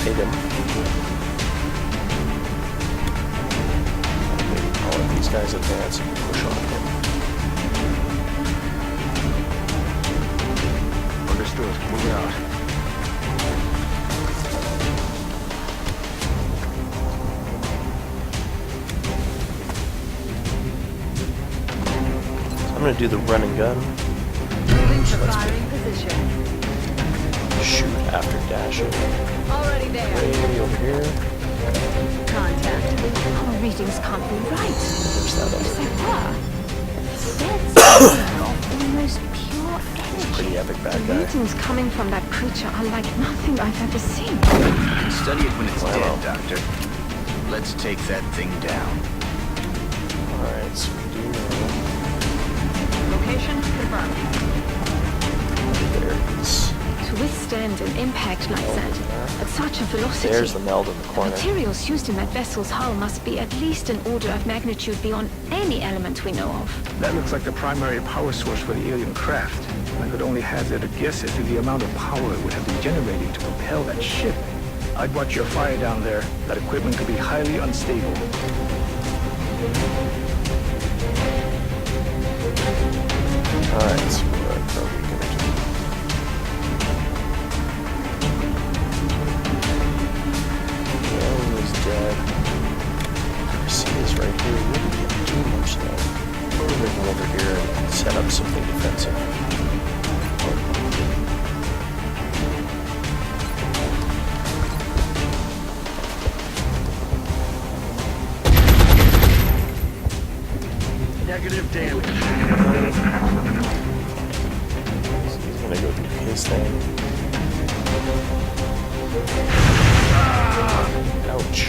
item. I'll let these guys advance and push on him. Understood. Moving out. I'm going to do the run and gun. Moving to firing position. Shoot after dashing. Already there. Way over here. Contact. Our readings can't be right. There's that Yes, other. they were. That's almost pure energy. Pretty epic bad The guy. readings coming from that creature are like nothing I've ever seen. You can study it when it's Wow. dead, Doctor. Let's take that thing down. Alright, so we do know. Location confirmed. There it is. To withstand an impact like that, at such a velocity, There's the meld in the the corner. materials used in that vessel's hull must be at least an order of magnitude beyond any element we know of. That looks like the primary power source for the alien craft. I could only hazard a guess as to the amount of power it would have been generating to propel that ship. I'd watch your fire down there. That equipment could be highly unstable. Alright, so what are we going to do? The alien is dead. See is right here. We didn't get too much though. We're moving over here and set up something defensive. Negative damage. So he's going to go do his thing. Ouch.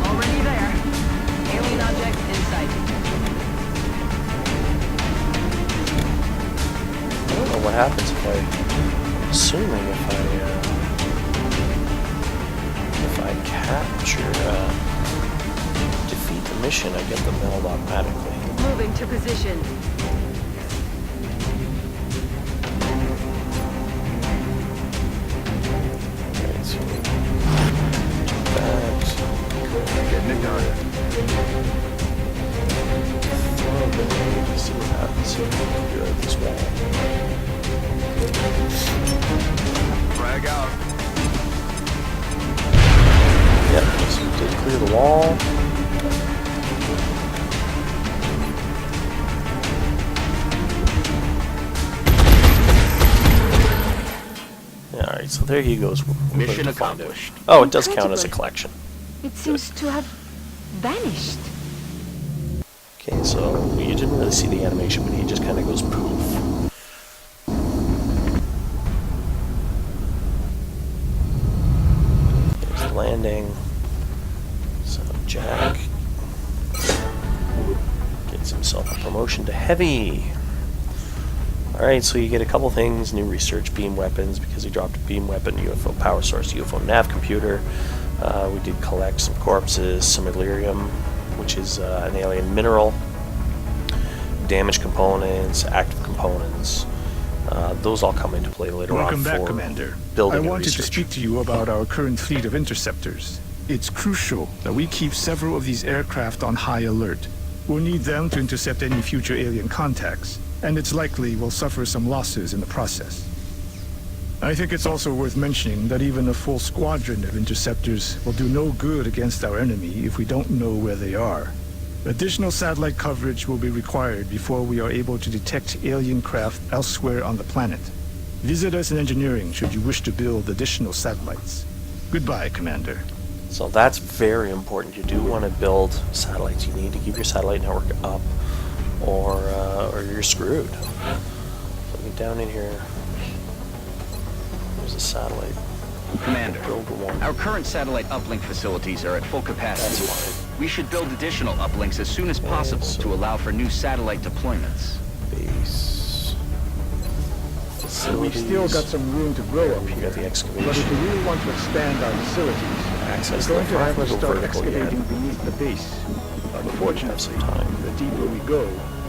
Already there. Alien object in sight. I don't know what happens if I'm assuming if I capture, defeat the mission, I get the meld automatically. Moving to position. Alright, so that. Getting it done. Throw a grenade to see what happens if we do this wall. Frag out. Yep, so we did clear the wall. Alright, so there he goes. We're Mission going to find it. accomplished. Oh, it does count as a collection. It seems to have vanished. Okay, so you didn't really see the animation, but he just kind of goes poof. There's the landing. So Jack gets himself a promotion to heavy. Alright, so you get a couple things, new research, beam weapons, because he dropped a beam weapon, UFO power source, UFO nav computer. We did collect some corpses, some Illyrium, which is an alien mineral, damaged components, active components. Those all come into play later on. Welcome back, for Commander. building I and wanted to research. speak to you about our current fleet of interceptors. It's crucial that we keep several of these aircraft on high alert. We'll need them to intercept any future alien contacts, and it's likely we'll suffer some losses in the process. I think it's also worth mentioning that even a full squadron of interceptors will do no good against our enemy if we don't know where they are. Additional satellite coverage will be required before we are able to detect alien craft elsewhere on the planet. Visit us in engineering should you wish to build additional satellites. Goodbye, Commander. So that's very important. You do want to build satellites. You need to keep your satellite network up, or you're screwed. So get down in here. There's a satellite. Commander, Build one. our current satellite uplink facilities are at full capacity. That's fine. We should build additional uplinks as soon as possible to allow for new satellite deployments. Base. We've still got some room to grow up You here. got the But excavation. if we really want to expand our facilities, Access we're the going to have to vertical start vertical excavating yet. beneath the base. Have Unfortunately, some time. the deeper we go,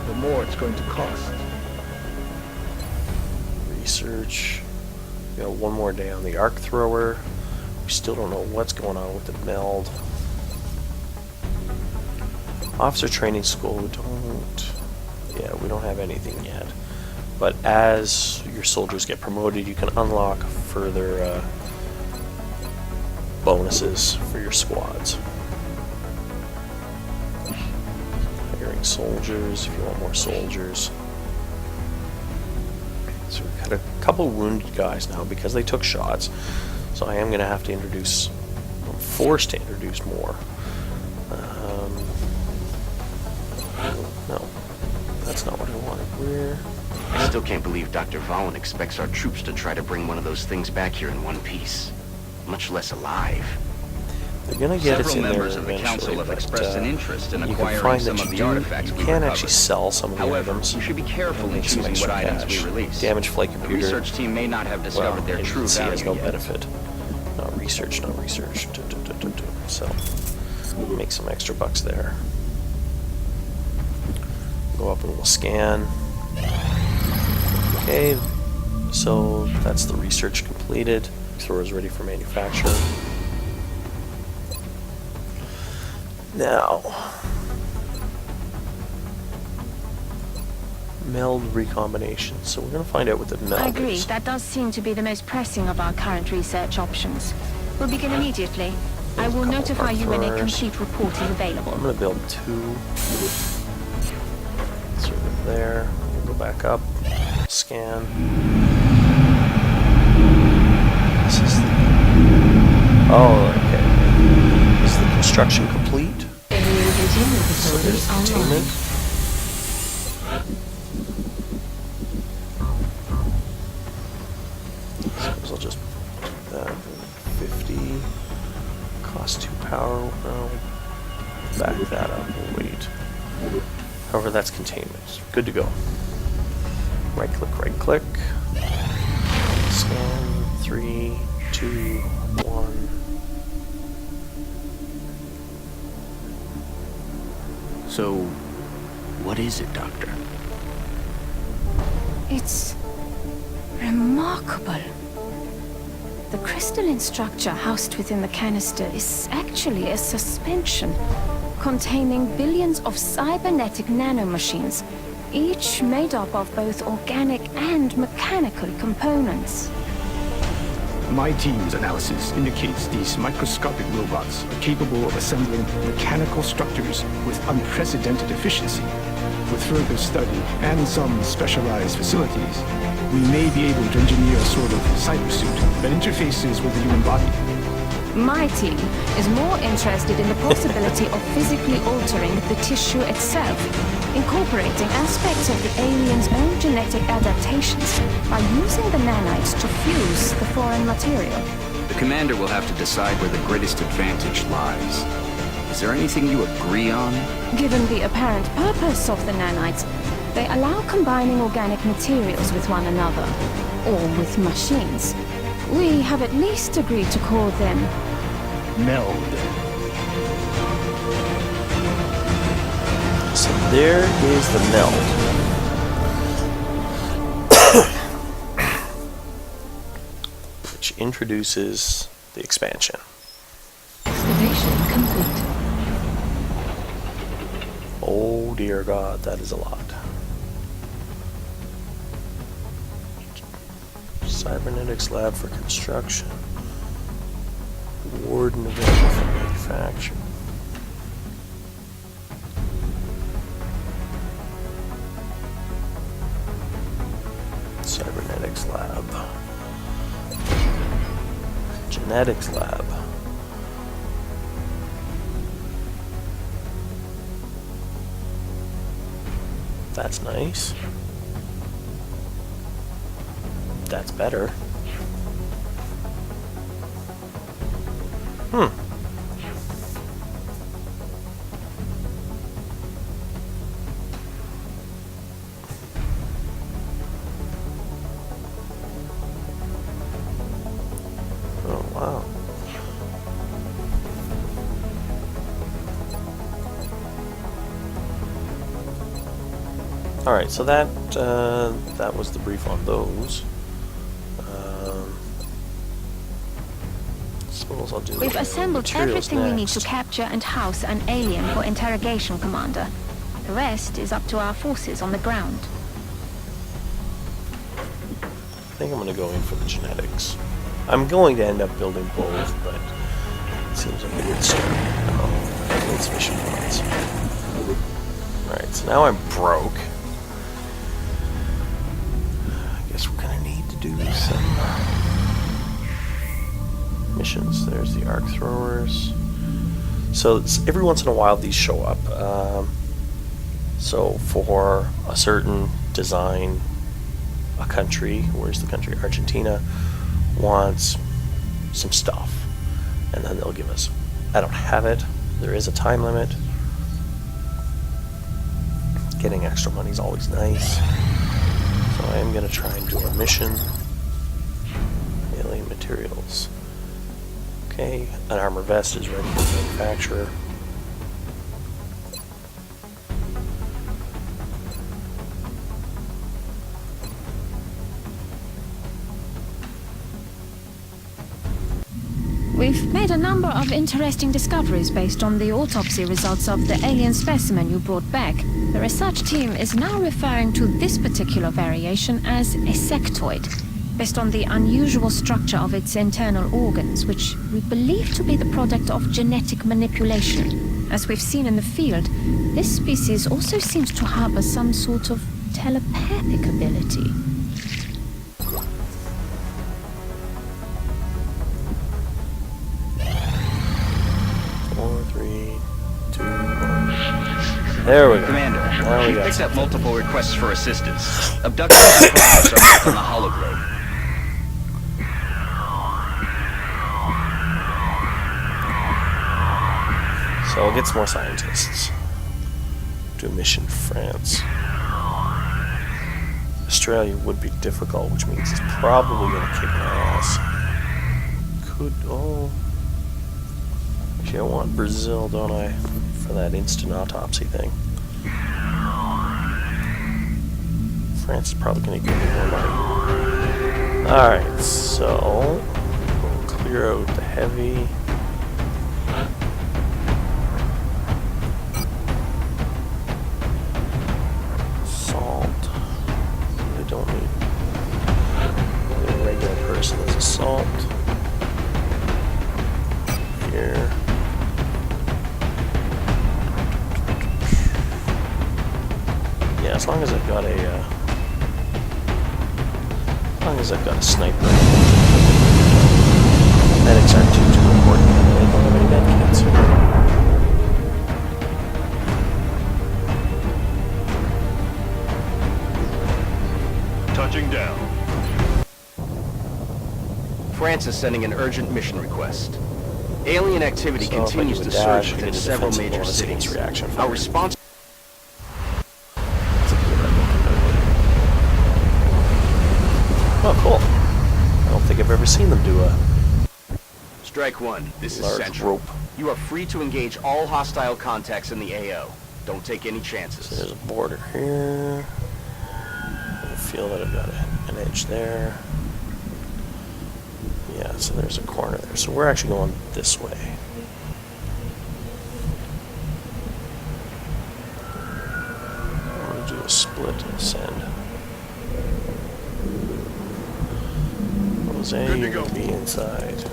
the more it's going to cost. Research. We got one more day on the arc thrower. We still don't know what's going on with the meld. Officer training school, we don't have anything yet. But as your soldiers get promoted, you can unlock further bonuses for your squads. Hiring soldiers if you want more soldiers. So we've got a couple wounded guys now because they took shots. So I am going to have to introduce, I'm forced to introduce more. No, that's not what I wanted. Where? I still can't believe Dr. Vaughn expects our troops to try to bring one of those things back here in one piece, much less alive. They're going to get us Several in there members of the eventually, council have but, expressed an interest in you can acquiring find some that of you the do, artifacts you we can recovered. actually sell some of the However, items. you should be careful in Make some choosing what extra items cash. we release. Damaged flight The computer. research team may not have discovered Well, their as you true can see, value has no yet. benefit. Not research. So, make some extra bucks there. Go up and we'll scan. Okay, so that's the research completed. Thrower is ready for manufacture. Now, meld recombination. So we're going to find out what the meld I agree. is. That does seem to be the most pressing of our current research options. We'll begin immediately. I will Couple notify you when a throwers. complete report is available. I'm going to build two. Sort of there. We'll go back up. Scan. This is the... Oh, okay. Is the construction complete? Alien containment So facility there's online. containment. Suppose I'll just do that. 50. Cost 2 power. Well, back that up. We'll wait. However, that's containment. Good to go. Right click. Scan. 3, 2, 1. So, what is it, Doctor? It's remarkable. The crystalline structure housed within the canister is actually a suspension containing billions of cybernetic nanomachines, each made up of both organic and mechanical components. My team's analysis indicates these microscopic robots are capable of assembling mechanical structures with unprecedented efficiency. With further study and some specialized facilities, we may be able to engineer a sort of cybersuit that interfaces with the human body. My team is more interested in the possibility of physically altering the tissue itself, incorporating aspects of the alien's own genetic adaptations by using the nanites to fuse the foreign material. The commander will have to decide where the greatest advantage lies. Is there anything you agree on? Given the apparent purpose of the nanites, they allow combining organic materials with one another, or with machines. We have at least agreed to call them Meld. So there is the meld. Which introduces the expansion. Excavation complete. Oh dear God, that is a lot. Cybernetics lab for construction. Warden available for manufacture. Cybernetics lab. Genetics lab. That's nice. That's better. Oh, wow. All right, so that was the brief on those. Suppose I'll do. We've assembled materials everything we need next. to capture and house an alien for interrogation, Commander. The rest is up to our forces on the ground. I think I'm going to go in for the genetics. I'm going to end up building both, but it seems like a good start. Oh, insufficient funds. Alright, so now I'm broke. I guess we're going to need to do some missions. There's the arc throwers. So every once in a while these show up. So for a certain design, a country, where's the country? Argentina wants some stuff, and then they'll give us. I don't have it. There is a time limit. Getting extra money is always nice. So I am going to try and do a mission. Alien materials. Okay, an armor vest is ready for manufacture. We've made a number of interesting discoveries based on the autopsy results of the alien specimen you brought back. The research team is now referring to this particular variation as a sectoid, based on the unusual structure of its internal organs, which we believe to be the product of genetic manipulation. As we've seen in the field, this species also seems to harbor some sort of telepathic ability. 4, 3, 2, 1. There we go. Commander, now we we've got picked up something. multiple requests for assistance. Abductions and crimes are back on the hologlobe. So I'll get some more scientists. Do a mission France. Australia would be difficult, which means it's probably going to kick my ass. Actually, I want Brazil, don't I? for that instant autopsy thing. France is probably going to give me more money. Alright, so we'll clear out the heavy. Salt. We don't need a regular person as a salt. Here. Yeah, as long as I've got a sniper. Medics aren't too important. They don't have any medkits. Touching down. France is sending an urgent mission request. Alien activity continues to surge within several major cities. Our response... Oh, cool. I don't think I've ever seen them do a Strike one, this is large Central. rope. You are free to engage all hostile contacts in the AO. Don't take any chances. So there's a border here. I feel that I've got an edge there. Yeah, so there's a corner there. So we're actually going this way. I'm going to do a split and send. Jose, you're going to be inside.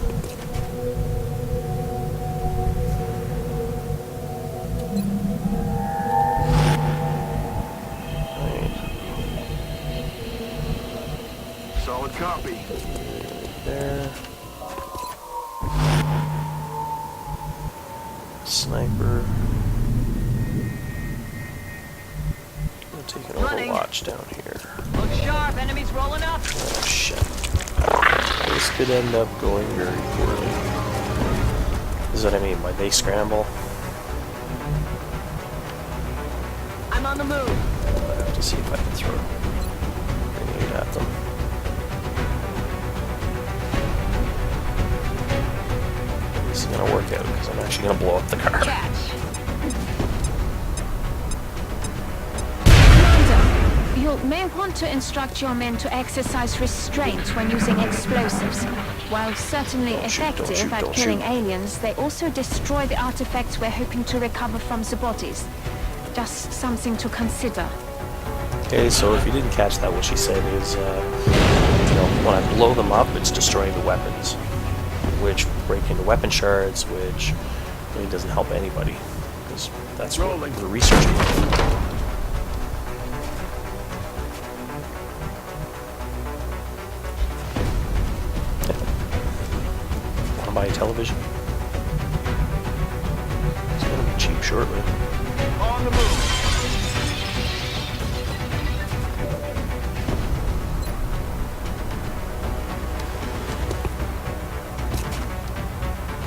Solid copy. There. Sniper. I'm taking Overwatch down here. Look sharp, enemies rolling up. Oh shit. This could end up going very poorly. This is what I mean by they scramble. I'm on the move. I have to see if I can throw a grenade at them. This is gonna work out because I'm actually gonna blow up the car. You may want to instruct your men to exercise restraint when using explosives. While certainly effective at killing aliens, they also destroy the artifacts we're hoping to recover from the bodies. Just something to consider. Okay, so if you didn't catch that, what she said is, you know, when I blow them up, it's destroying the weapons, which break into weapon shards, which really doesn't help anybody, because that's what the research is. Buy a television. It's gonna be cheap shortly. On the move.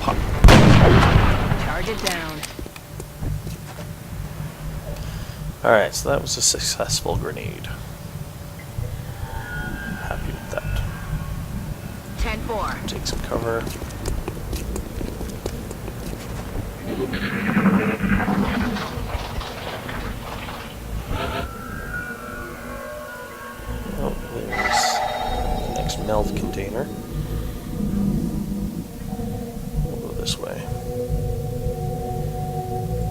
Pop. Target down. Alright, so that was a successful grenade. Happy with that. 10-4. Take some cover. Oh, there's the next meld container. We'll go this way.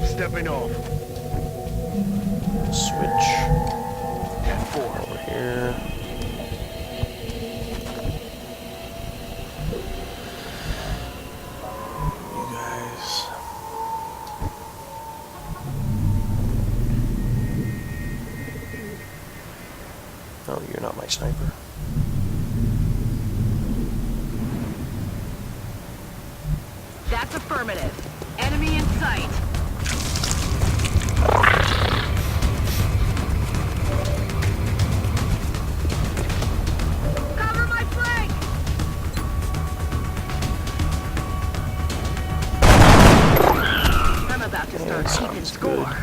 Stepping off. Switch. 10-4. Over here. You guys. Oh, you're not my sniper. That's affirmative. Enemy in sight. Cover my flank! I'm about to start keeping score.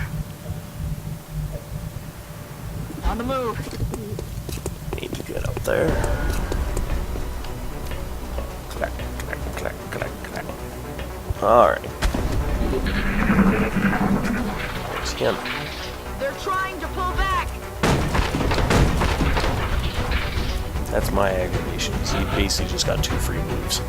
On the move. Need to get up there. Clack, clack, clack, clack, clack. Alright. There's him. They're trying to pull back. That's my aggravation. He basically just got 2 free moves.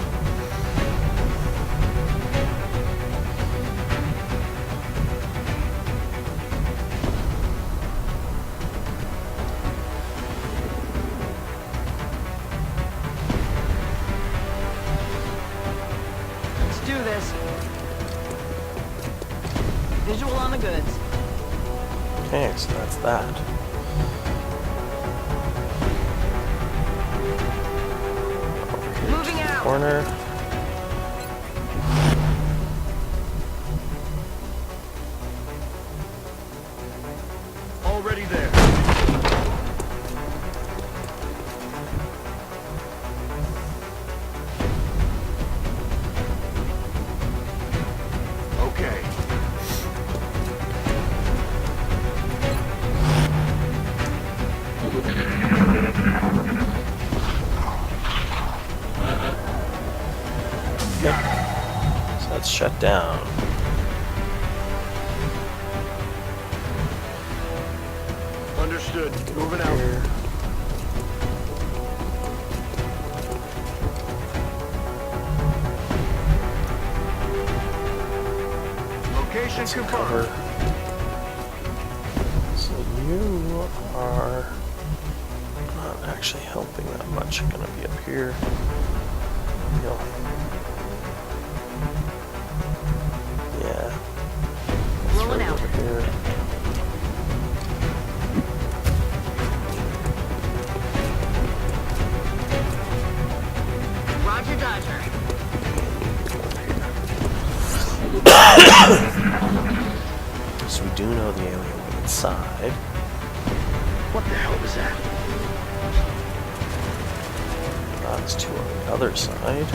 Let's do this. Visual on the goods. Okay, so that's that. Moving out. Corner. Already there. Okay. So that's shut down. Understood. Moving out. Here. Location Cover. confirmed. So you are not actually helping that much. You're gonna be up here. You'll... Yeah. Rolling out. Over here. Roger Dodger. So we do know the alien went inside. What the hell was that? That's 2 on the other side.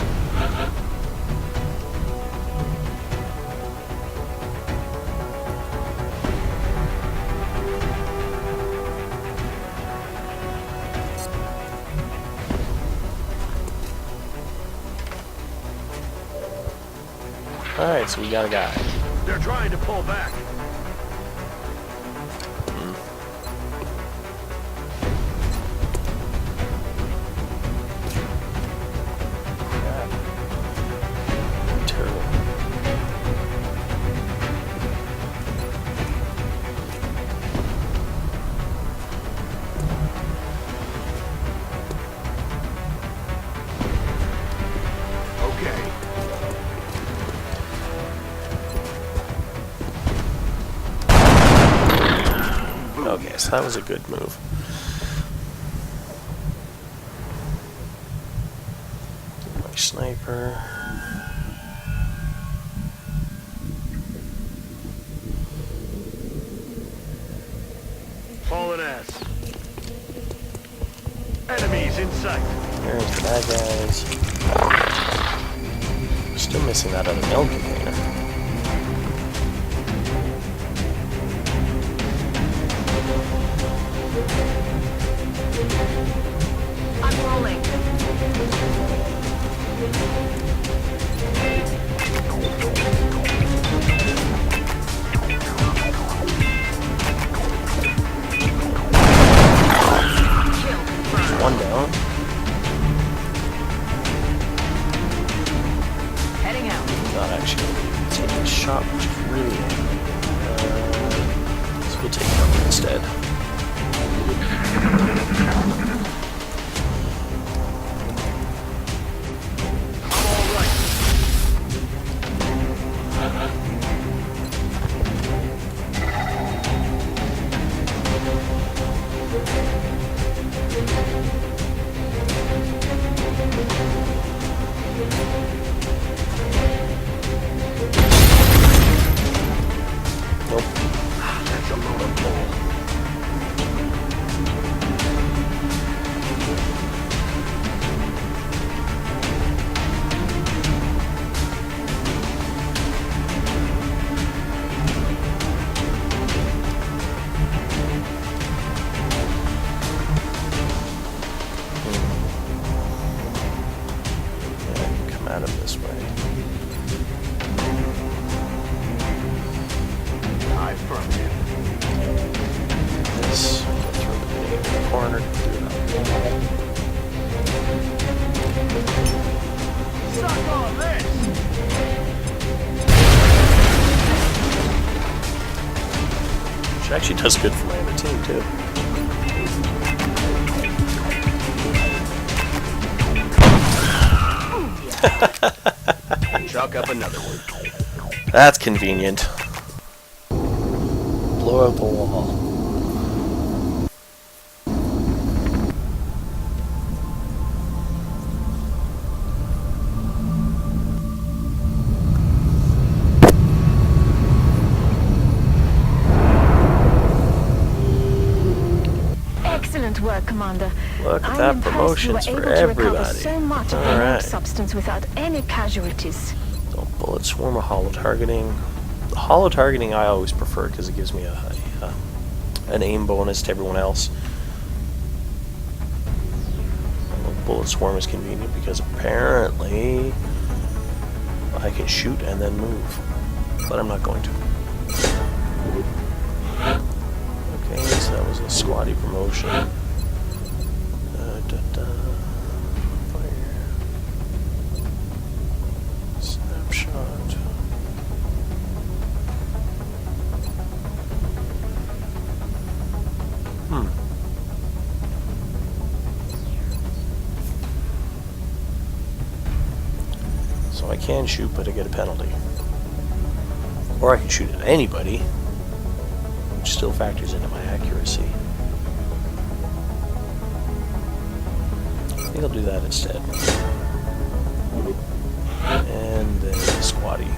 Alright, so we got a guy. They're trying to pull back. Terrible. Okay. Okay, so that was a good move. My sniper. Hauling ass. Enemies in sight. There's the bad guys. Still missing that other milk container. I'm rolling. One down. Heading out. Not actually taking a shot, which is really so we'll take cover instead. All right. Nope. That's a load of bull. actually does good for my other team, too. Chalk up another one. That's convenient. Blow out the wall. Excellent work, Commander. Look at that, promotions for everybody. So much of the rogue substance without any casualties. So bullet swarm, a hollow targeting. The hollow targeting I always prefer because it gives me an aim bonus to everyone else. Bullet swarm is convenient because apparently I can shoot and then move, but I'm not going to. Okay, so that was a squatty promotion. Fire. Snapshot. So I can shoot, but I get a penalty. Or I can shoot at anybody, which still factors into my accuracy. I think I'll do that instead. And then squatty.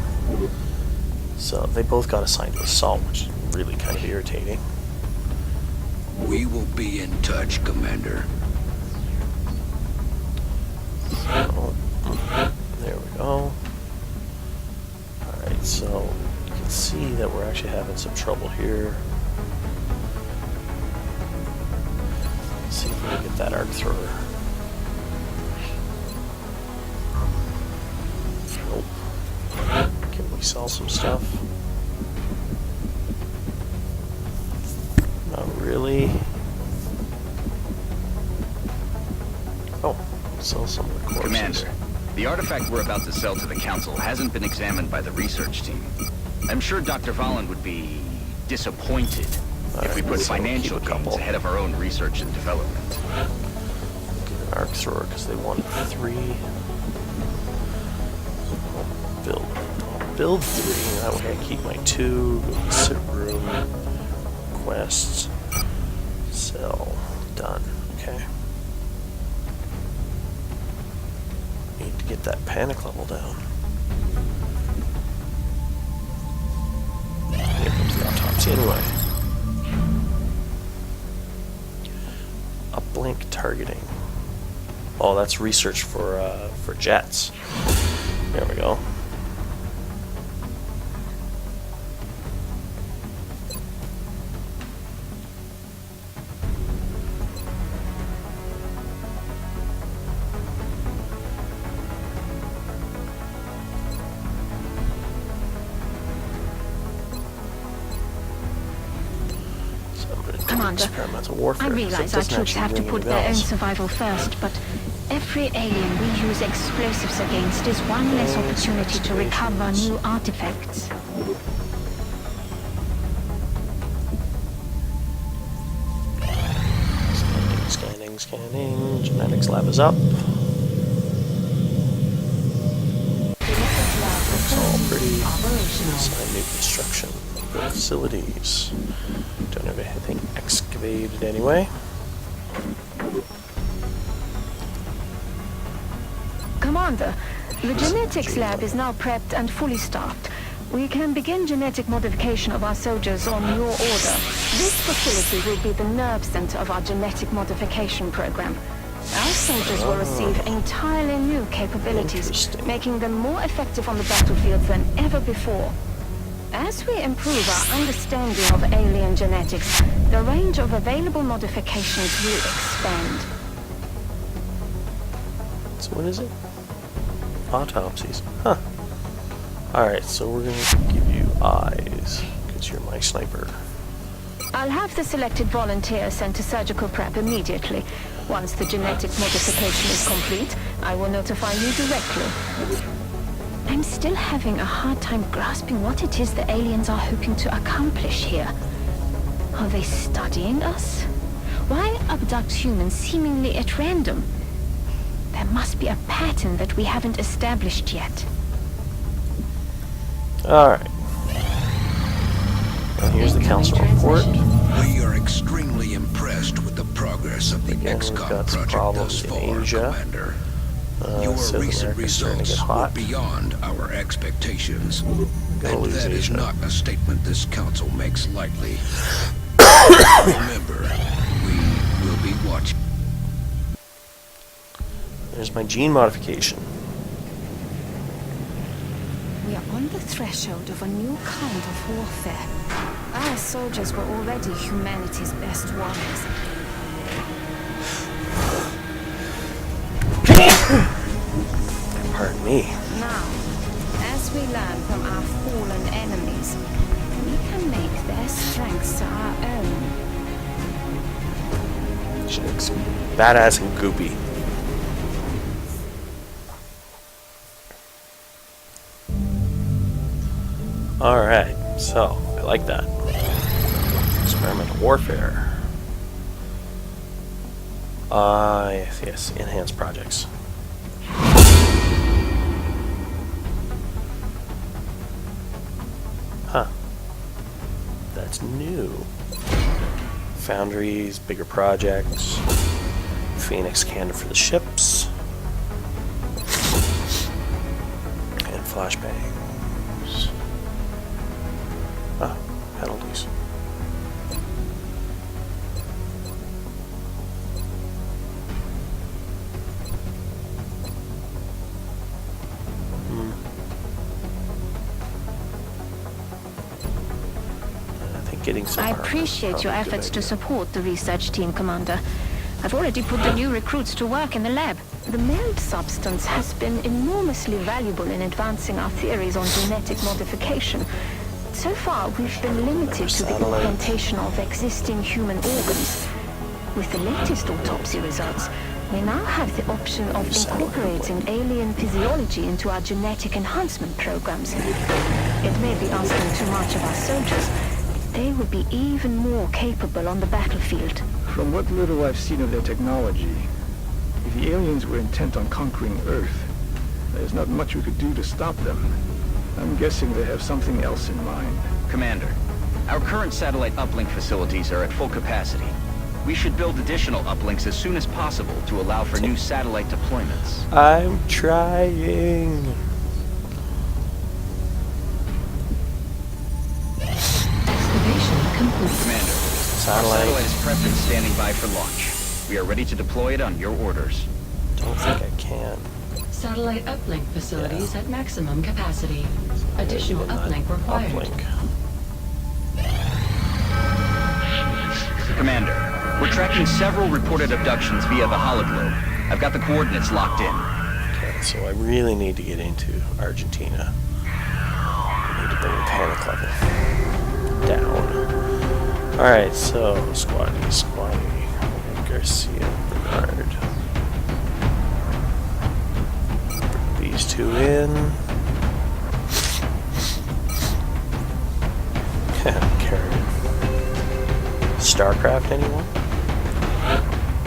So they both got assigned to assault, which is really kind of irritating. We will be in touch, Commander. So, there we go. Alright, so you can see that we're actually having some trouble here. Let's see if we can get that arc thrower. Nope. Can we sell some stuff? Not really. Oh, sell some of the corpses. Commander, the artifact we're about to sell to the Council hasn't been examined by the research team. I'm sure Dr. Volland would be disappointed if we put financial gains ahead of our own research and development. Get an arc thrower because they want 3. I'll build 3. That way I keep my 2. Go to the sit room. Quests. Sell. Done. Okay. Need to get that panic level down. Here comes the autopsy anyway. Uplink targeting. Oh, that's research for jets. There we go. Commander, I realize our troops have to put their own survival first, but every alien we use explosives against is one less opportunity to recover new artifacts. Scanning. Genetics lab is up. Looks all pretty. Assign new construction. Build facilities. Don't have anything excavated anyway. Commander, the genetics lab is now prepped and fully staffed. We can begin genetic modification of our soldiers on your order. This facility will be the nerve center of our genetic modification program. Our soldiers will receive entirely new capabilities, making them more effective on the battlefield than ever before. As we improve our understanding of alien genetics, the range of available modifications will expand. So what is it? Autopsies. Huh. Alright, so we're going to give you eyes, because you're my sniper. I'll have the selected volunteer sent to surgical prep immediately. Once the genetic modification is complete, I will notify you directly. I'm still having a hard time grasping what it is the aliens are hoping to accomplish here. Are they studying us? Why abduct humans seemingly at random? There must be a pattern that we haven't established yet. Alright. Here's the council report. We are extremely impressed with the progress of the XCOM project thus far, Commander. Your recent results were beyond our expectations. And that is not a statement this council makes lightly. Remember, we will be watching. There's my gene modification. We are on the threshold of a new kind of warfare. Our soldiers were already humanity's best warriors. Pardon me. Now, as we learn from our fallen enemies, we can make their strengths our own. She looks badass and goopy. Alright, so, I like that. Experimental warfare. Yes, enhanced projects. Huh. That's new. Foundries, bigger projects. Phoenix cannon for the ships. And flashbangs. Ah, penalties. I appreciate your efforts to support the research team, Commander. I've already put the new recruits to work in the lab. The milled substance has been enormously valuable in advancing our theories on genetic modification. So far, we've been limited to the implantation of existing human organs. With the latest autopsy results, we now have the option of incorporating alien physiology into our genetic enhancement programs. It may be asking too much of our soldiers. They would be even more capable on the battlefield. From what little I've seen of their technology, if the aliens were intent on conquering Earth, there's not much we could do to stop them. I'm guessing they have something else in mind. Commander, our current satellite uplink facilities are at full capacity. We should build additional uplinks as soon as possible to allow for new satellite deployments. I'm trying. Commander, satellite is prepped and standing by for launch. We are ready to deploy it on your orders. Don't think I can. Satellite uplink facilities at maximum capacity. Additional uplink required. Commander, we're tracking several reported abductions via the hologlobe. I've got the coordinates locked in. Okay, so I really need to get into Argentina. I need to bring the panic level down. Alright, so Squatty, Garcia, Bernard. Bring these two in. Carrier. StarCraft, anyone?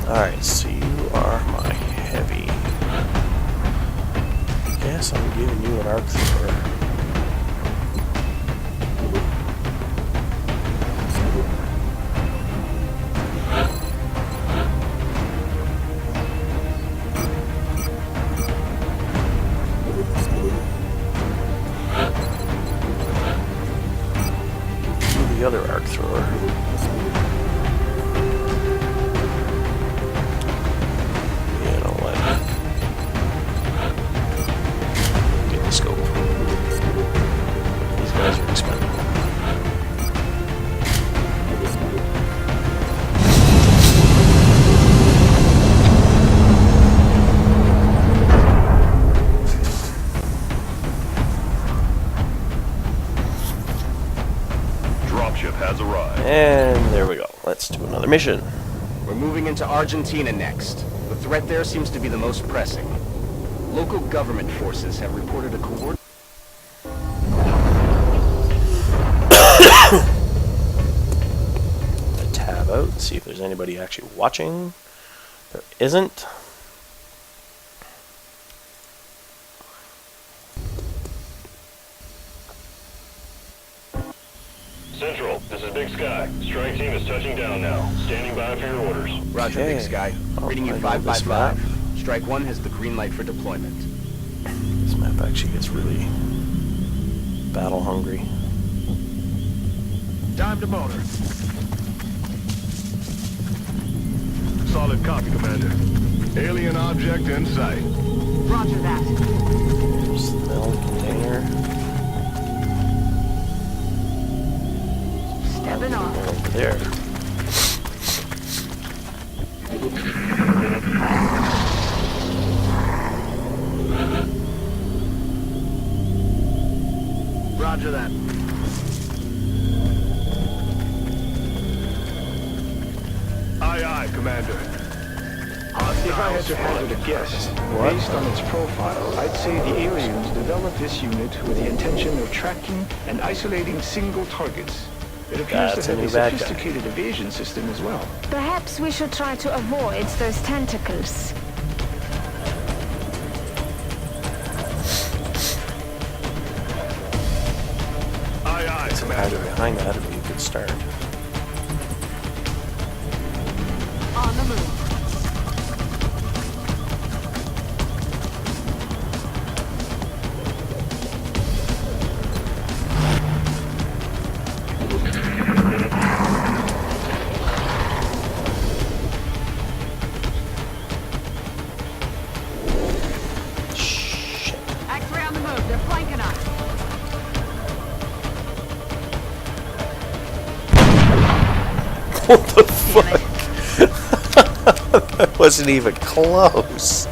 Alright, so you are my heavy. Guess I'm giving you an arc thrower. The other arc thrower. You know what? Get the scope. These guys are expendable. Has arrived. And there we go. Let's do another mission. We're moving into Argentina next. The threat there seems to be the most pressing. Local government forces have reported a coordinated... Let's see if there's anybody actually watching. There isn't. Central, this is Big Sky. Strike team is touching down now. Standing by for your orders. Roger, Okay. Big Sky. Reading you I know 5 by this map. 5. Strike 1 has the green light for deployment. This map actually gets really battle hungry. Time to motor. Solid copy, Commander. Alien object in sight. Roger that. There's the mill container. Stepping off. Over there. Roger that. Aye, aye, Commander. If I had to hazard a guess, based on its profile, I'd say the aliens developed this unit with the intention of tracking and isolating single targets. It appears That's to a have new a bad guy. sophisticated evasion system as well. Perhaps we should try to avoid those tentacles. Aye, aye, Commander, Commander. behind that would be a good start. On the move. Shit. X-ray on the move. They're flanking us. What the fuck? That wasn't even close.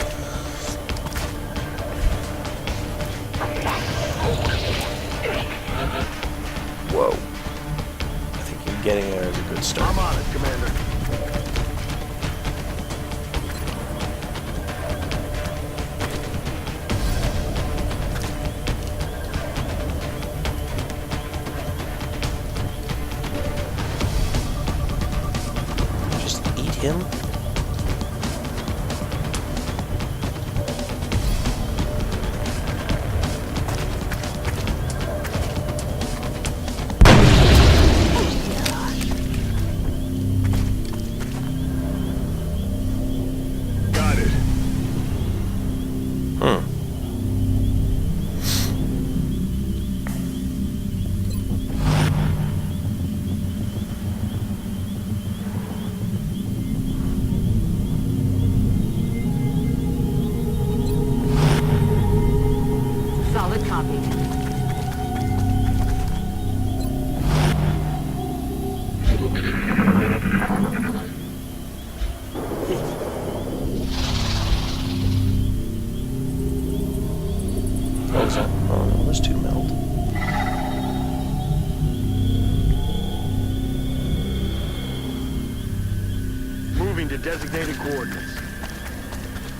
Whoa. I think you getting there is a good start. I'm on it, Commander. Just eat him. Got it. Hmm. Solid copy. What was that? Oh no, there's two meld. Moving to designated coordinates.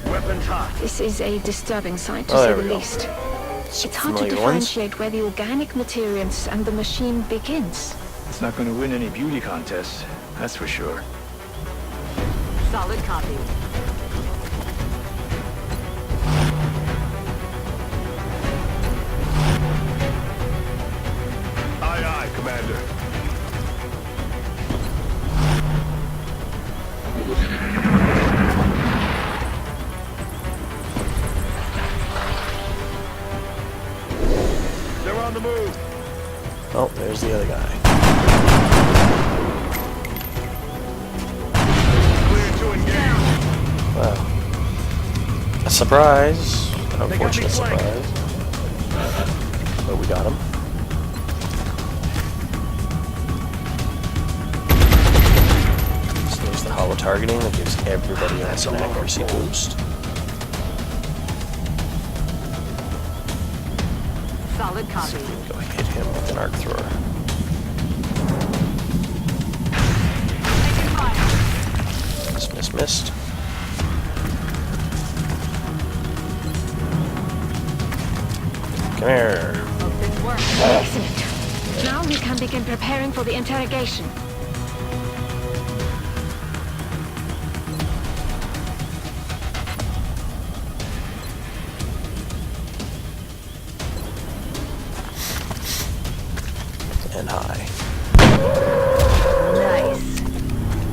Weapons hot. This is a disturbing sight, to Oh, say there the we go. least. Some It's hard to familiar ones. differentiate where the organic materials and the machine begins. It's not going to win any beauty contests, that's for sure. Solid copy. Aye, aye, Commander. They're on the move. Oh, there's the other guy. Clear to engage. Wow. A surprise. An They got me unfortunate flanked. surprise. But we got him. So there's the hollow targeting that gives everybody else an accuracy boost. Solid Let's see copy. if we can go hit him with an arc thrower. Taking fire. Missed. Come here. Open work. Excellent. Now we can begin preparing for the interrogation. and high. Nice.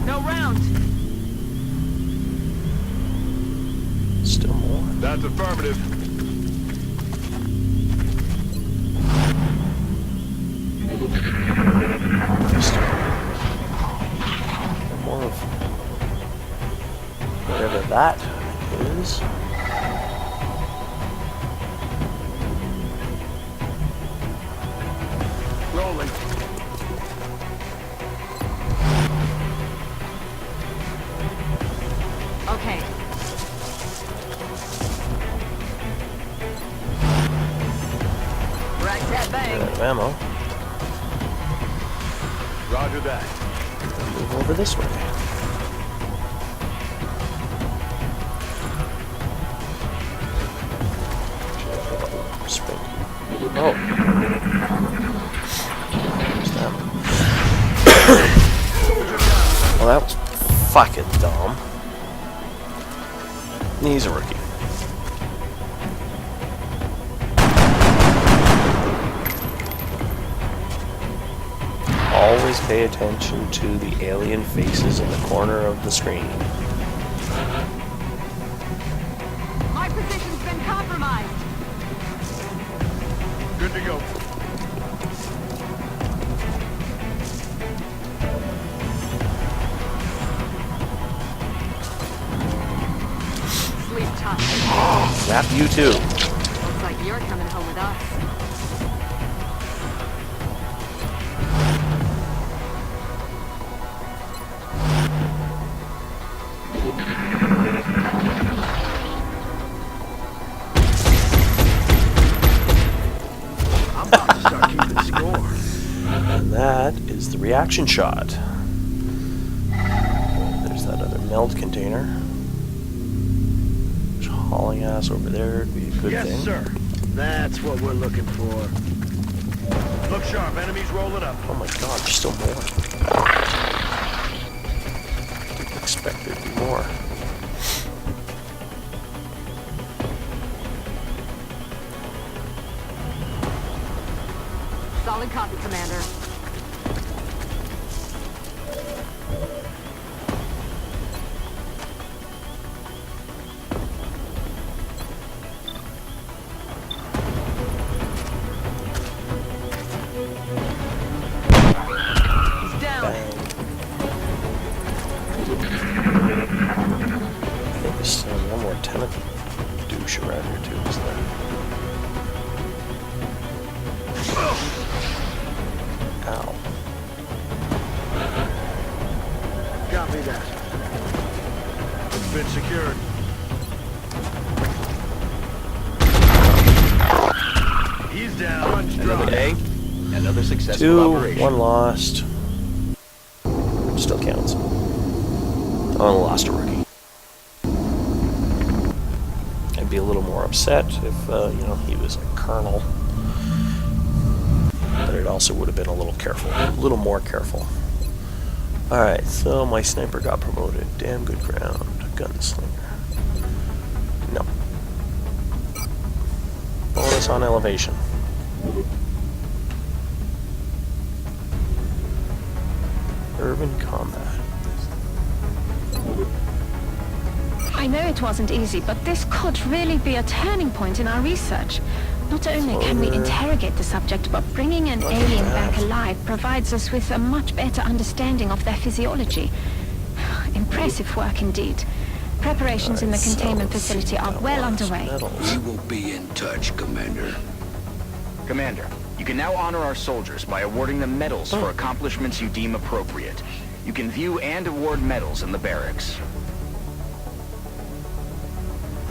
No round. Still more. That's affirmative. More of whatever that is. Rolling. Okay. Rack that bang. Out of ammo. Roger that. Move over this way. Spring. Oh. What's that? Well, that was fucking dumb. He's a rookie. Always pay attention to the alien faces in the corner of the screen. My position's been compromised. Good to go. Sleep tough. Zap you too. Looks like you're coming home with us. I'm about to start keeping score. And that is the reaction shot. There's that other meld container. Which hauling ass over there would be a good Yes, thing. sir. That's what we're looking for. Look sharp. Enemies rolling up. Oh my god, there's still more. Didn't expect there'd be more. Solid copy, Commander. He's down. Bang. I think there's still one more tenant douche around here too, isn't there? Ow. Copy that. It's been secured. He's down. Punch Another drop. day, another successful 2, operation. 1 lost. Still counts. Only lost a rookie. I'd be a little more upset if, you know, he was a colonel. But it also would have been a little more careful. Alright, so my sniper got promoted. Damn good ground. Gunslinger. No. Bonus on elevation. Urban combat. I know it wasn't easy, but this could really be a turning point in our research. Not only can we interrogate the subject, but bringing an alien back alive provides us with a much better understanding of their physiology. Impressive work indeed. Preparations in the containment facility are well underway. We will be in touch, Commander. Commander, you can now honor our soldiers by awarding them medals for accomplishments you deem appropriate. You can view and award medals in the barracks.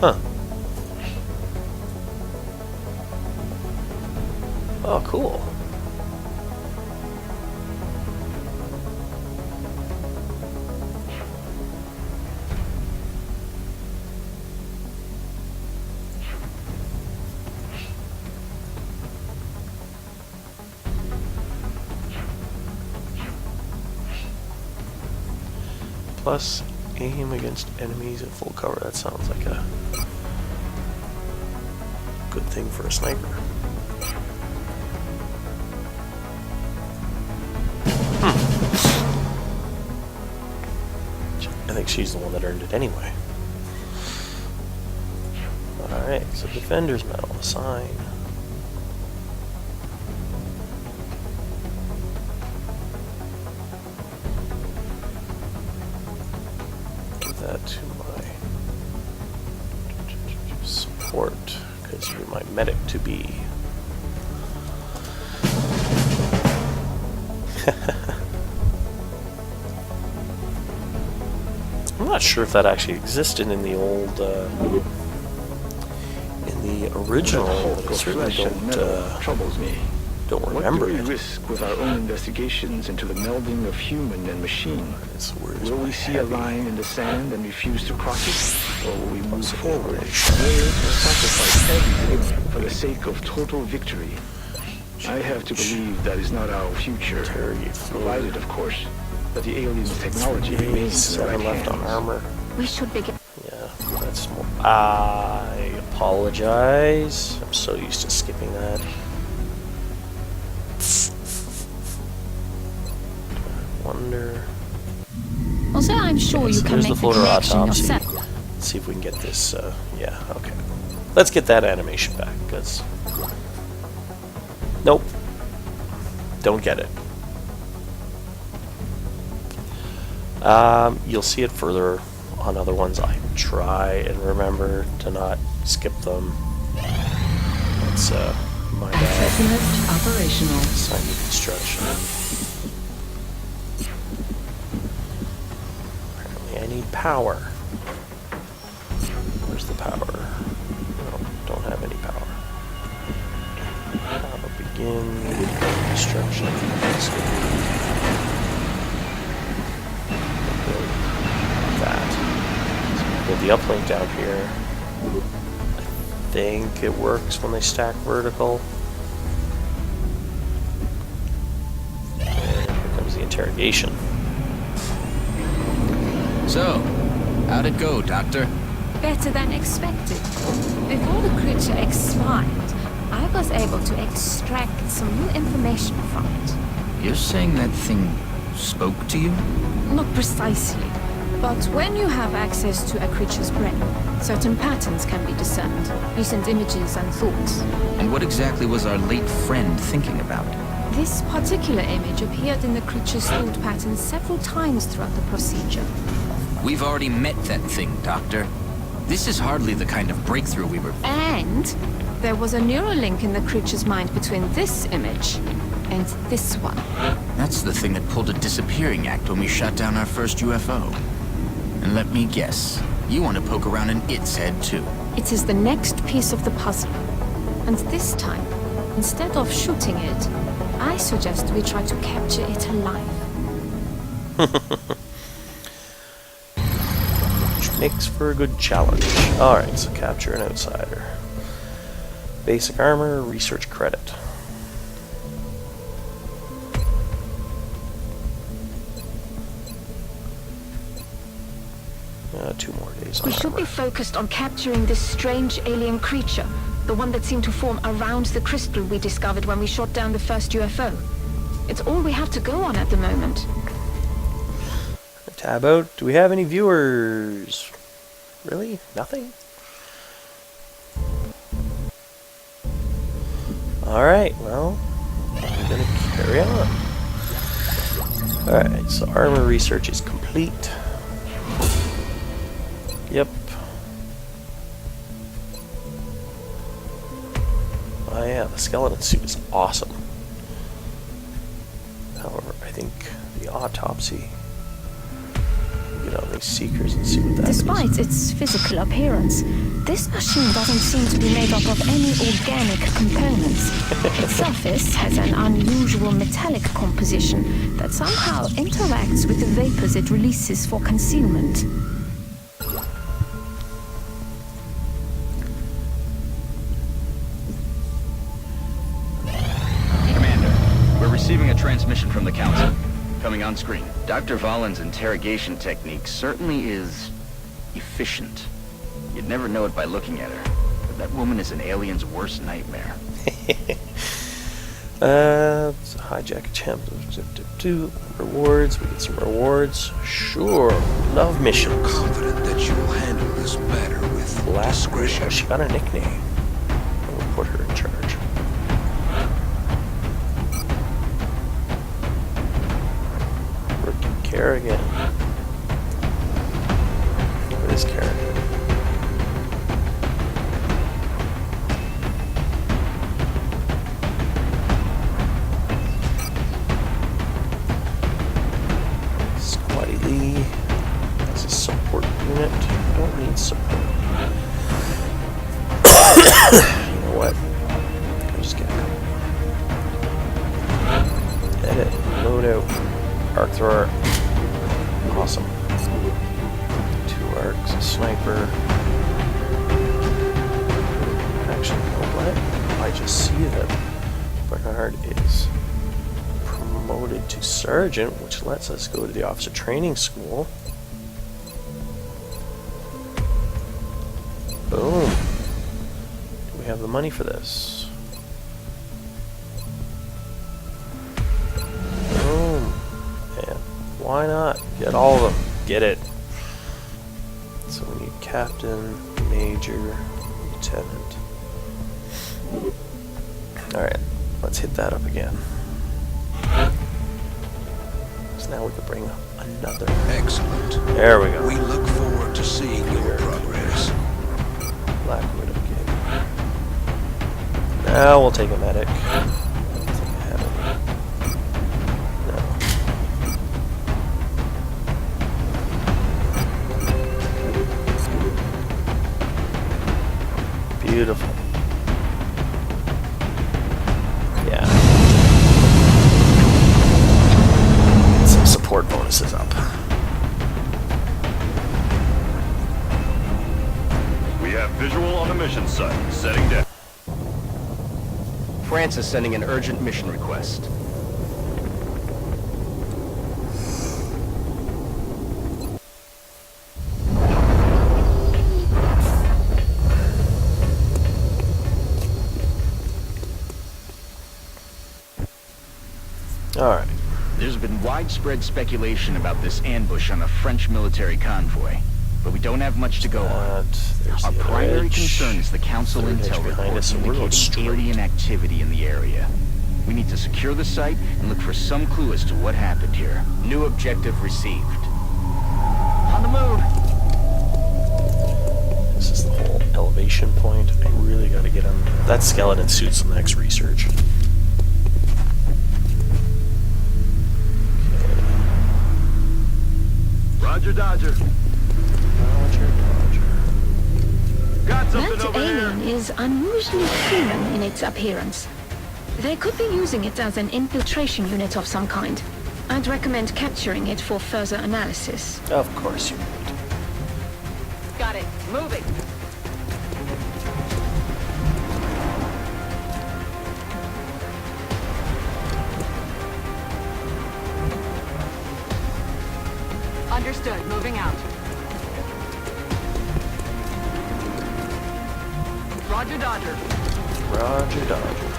Huh. Oh, cool. Plus, aim against enemies at full cover. That sounds like a good thing for a sniper. think she's the one that earned it anyway. Alright, so Defender's Medal, assign. Give that to my support, because you're my medic to be. I'm not sure if that actually existed in the old, in the original, but I certainly troubles me. Don't remember what do we it. risk with our own investigations into the melding of human and machine? Will we see a line in the sand and refuse to cross it? Or will we move forward, dare to sacrifice everything for the sake of total victory? I have to believe that is not our future, provided, of course, that the aliens' technology remains in the right left on hands. armor. We should begin. Yeah, that's more. I apologize. I'm so used to skipping that. I wonder. Also, I'm sure you So can there's make the floater connection autopsy. yourself. Let's see if we can get this. Yeah, okay. Let's get that animation back, because. Nope. Don't get it. You'll see it further on other ones. I try and remember to not skip them. That's my bad. Access lift operational. Assignment construction. Apparently I need power. Where's the power? No, don't have any power. Begin construction. That. So build the uplink down here. I think it works when they stack vertical. And here comes the interrogation. So, how'd it go, Doctor? Better than expected. Before the creature expired, I was able to extract some new information from it. You're saying that thing spoke to you? Not precisely, but when you have access to a creature's brain, certain patterns can be discerned, recent images and thoughts. And what exactly was our late friend thinking about? This particular image appeared in the creature's thought patterns several times throughout the procedure. We've already met that thing, Doctor. This is hardly the kind of breakthrough we were... And there was a neural link in the creature's mind between this image and this one. That's the thing that pulled a disappearing act when we shot down our first UFO. And let me guess, you want to poke around in its head too. It is the next piece of the puzzle. And this time, instead of shooting it, I suggest we try to capture it alive. Which makes for a good challenge. Alright, so capture an outsider. Basic armor, research credit. 2 more days on We should be focused on capturing this strange alien creature, the one that seemed to form around the crystal we discovered when we shot down the first UFO. It's all we have to go on at the moment. Tab out. Do we have any viewers? Really? Nothing? Alright, well, I'm gonna carry on. Alright, so armor research is complete. Yep. Oh yeah, the skeleton suit is awesome. However, I think the autopsy, get all these seekers and see what that Despite is. its physical appearance, this machine doesn't seem to be made up of any organic components. Its surface has an unusual metallic composition that somehow interacts with the vapors it releases for concealment. Receiving a transmission from the Council. Coming on screen. Dr. Valen's interrogation technique certainly is efficient. You'd never know it by looking at her, but that woman is an alien's worst nightmare. It's a hijack attempt. Rewards. We get some rewards. Sure. Love missions. Confident that you will handle this matter with discretion. Oh, she got a nickname. We'll put her in charge. Rookie Kerrigan. Look at this Kerrigan. That's a support unit. I don't need support. You know what? I'll just get it. Edit. Load out. Arc thrower. Awesome. 2 arcs. A sniper. Actually, you know what? I just see that Bernard is promoted to sergeant, which lets us go to the officer training school. Boom. Do we have the money for this? Boom. And why not? Get all of them. Get it. So we need captain, major, lieutenant. Alright, let's hit that up again. So now we can bring another. Excellent. There we go. We look forward to seeing your progress. Black Widow kid. Now we'll take a medic. No. Beautiful. Yeah. Some support bonuses up. We have visual on the mission site. Setting down. France is sending an urgent mission request. Alright. There's been widespread speculation about this ambush on a French military convoy, but we don't have much to go on. Our primary concern is the Council intel report indicating alien activity in the area. We need to secure the site and look for some clue as to what happened here. New objective received. On the move! This is the whole elevation point. I really gotta get him. That skeleton suits the next research. Roger, Dodger. Roger, Dodger. Got something That over alien here. is unusually human in its appearance. They could be using it as an infiltration unit of some kind. I'd recommend capturing it for further analysis. Of course you would. Got it. Moving. Understood. Moving out. Roger, Dodger. Roger, Dodger.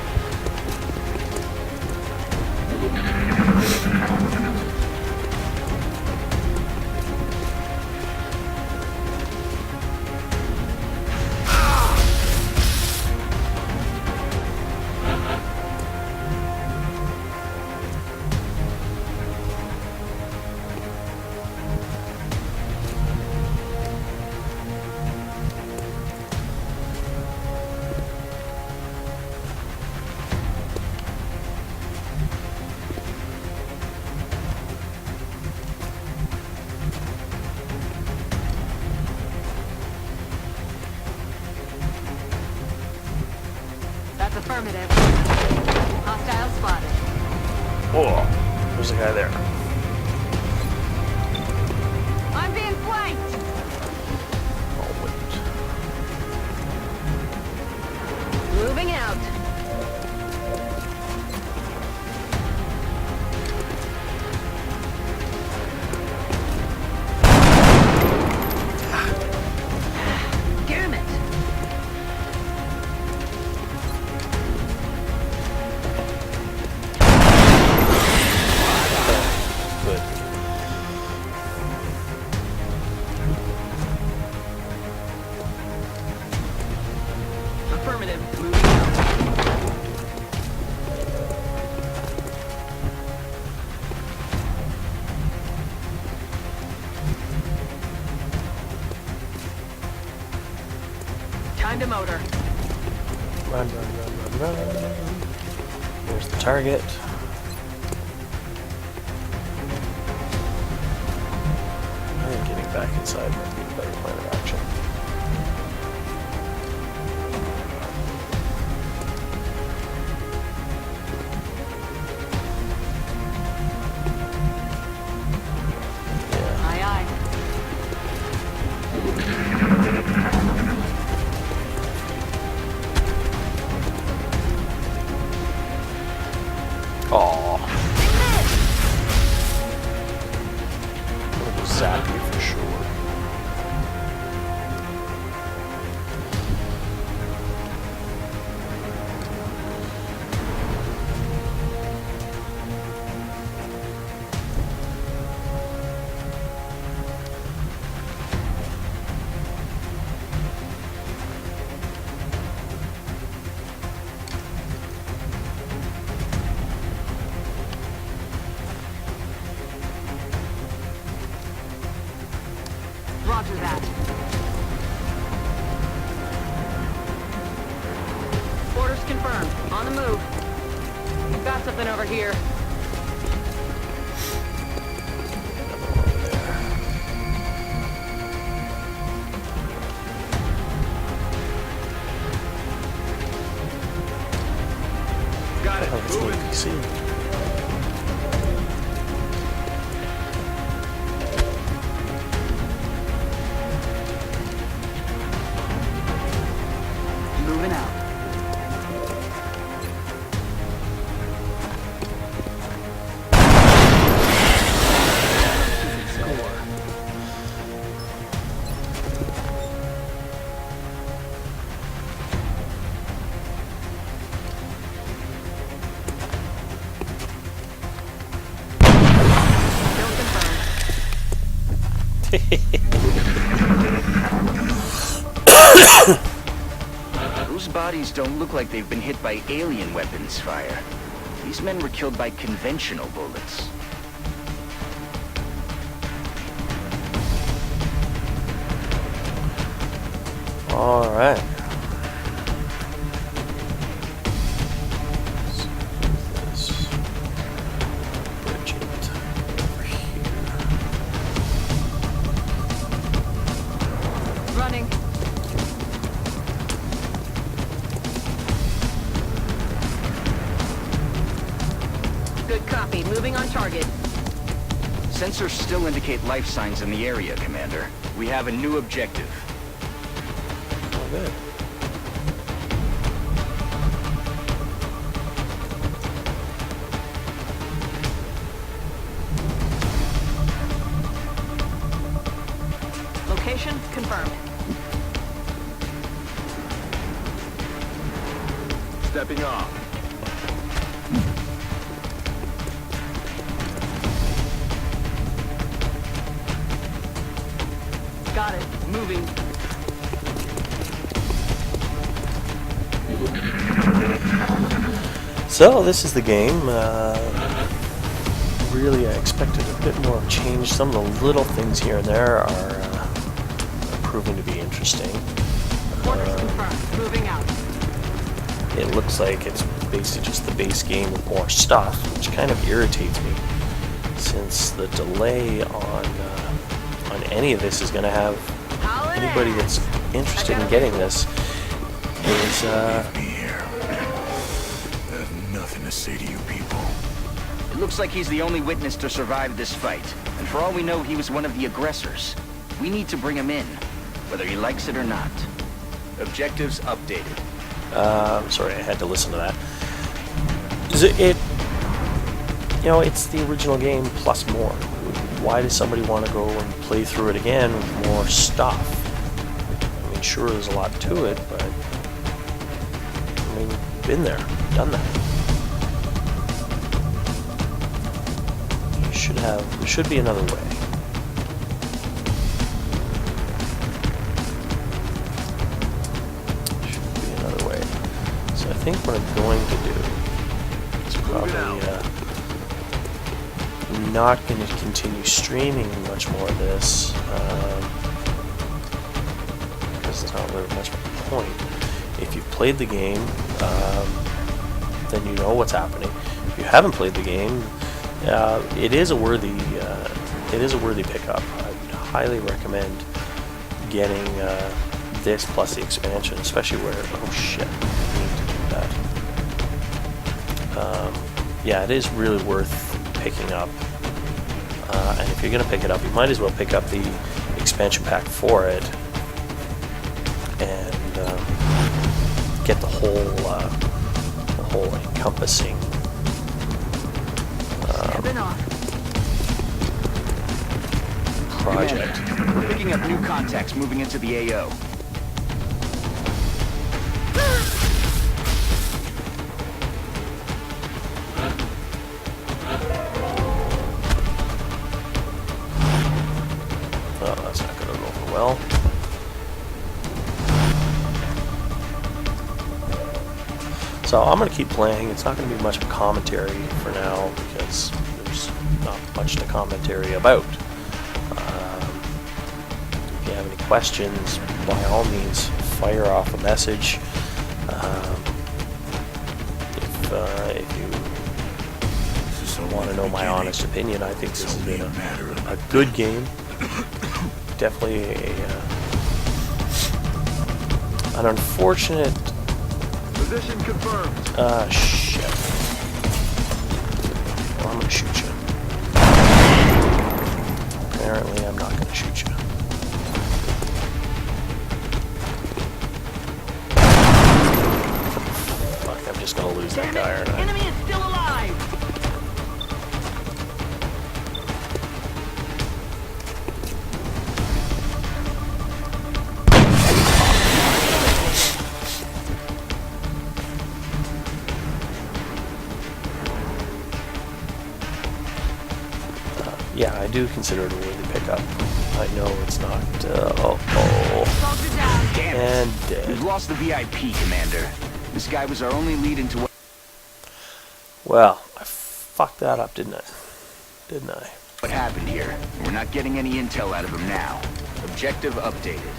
That's affirmative. Hostile spotted. Whoa, there's a guy there. I'm being flanked. Oh, wait. Moving out. Damn it! a motor. Run, run, run, run, run. There's the target. I think getting back inside might be a better plan of action. Aye, aye. Aww. It'll zap you for sure. Roger that. Orders confirmed. On the move. We've got something over here. Got it. Oh, it's Moving. APC. Moving out. Those bodies don't look like they've been hit by alien weapons fire. These men were killed by conventional bullets. All right. Running. Good copy. Moving on target. Sensors still indicate life signs in the area, Commander. We have a new objective. Oh, good. Location confirmed. Stepping off. Got it. Moving. So this is the game. Really, I expected a bit more change. Some of the little things here and there are proving to be interesting. Orders confirmed. Moving out. It looks like it's basically just the base game with more stuff, which kind of irritates me, since the delay on any of this is going to have anybody that's interested in getting this is Leave me here. I have nothing to say to you people. It looks like he's the only witness to survive this fight. And for all we know, he was one of the aggressors. We need to bring him in, whether he likes it or not. Objectives updated. sorry, I had to listen to that. It's the original game plus more. Why does somebody want to go and play through it again with more stuff? I mean, sure, there's a lot to it, but I mean, been there, done that. There should be another way. Should be another way. So I think what I'm going to do is probably not going to continue streaming much more of this because there's not really much point. If you've played the game, then you know what's happening. If you haven't played the game, it is a worthy pickup. I would highly recommend getting this plus the expansion, especially where, oh shit, I need to do that. Yeah, it is really worth picking up. And if you're going to pick it up, you might as well pick up the expansion pack for it and get the whole encompassing project. Commander, we're picking up new contacts moving into the AO. Oh, that's not going to go over well. So I'm going to keep playing. It's not going to be much of a commentary for now because there's not much to commentary about. If you have any questions, by all means, fire off a message. If you want to know my honest opinion, I think this has been a good game. Definitely an unfortunate. Position confirmed. Shit. Well, I'm gonna shoot you. Apparently, I'm not gonna shoot you. Fuck, I'm just gonna lose that guy, aren't I? Enemy is still alive! Yeah, I do consider it a worthy pickup. I know it's not. Damn and it. dead. We've lost the VIP, Commander. This guy was our only lead into what. Well, I fucked that up, didn't I? What happened here? We're not getting any intel out of him now. Objective updated.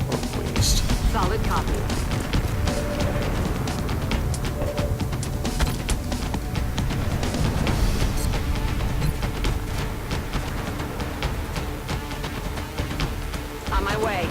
What a waste. Solid copy. On my way.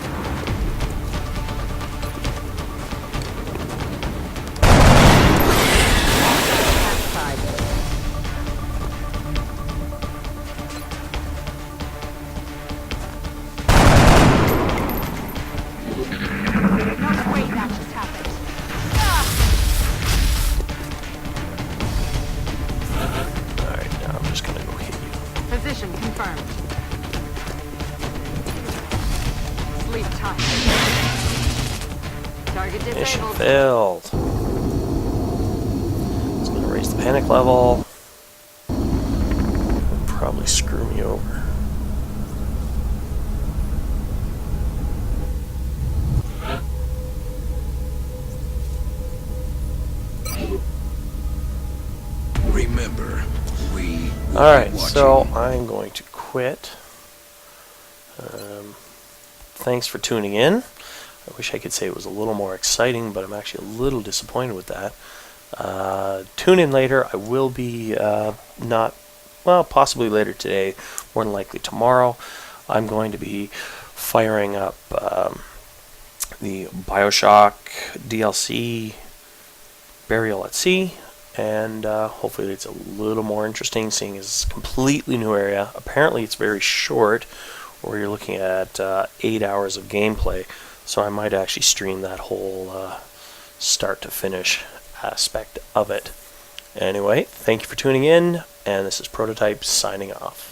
Alright, now I'm just gonna go hit you. Position confirmed. Sleep tight. Target Mission disabled. failed. It's gonna raise the panic level. Probably screw me over. Remember, we will Alright, be so watching. I'm going to quit. Thanks for tuning in. I wish I could say it was a little more exciting, but I'm actually a little disappointed with that. Tune in later. I will be possibly later today, more than likely tomorrow. I'm going to be firing up the BioShock DLC Burial at Sea, and hopefully it's a little more interesting, seeing as it's a completely new area. Apparently it's very short, where you're looking at 8 hours of gameplay, so I might actually stream that whole start to finish aspect of it. Anyway, thank you for tuning in, and this is Prototype signing off.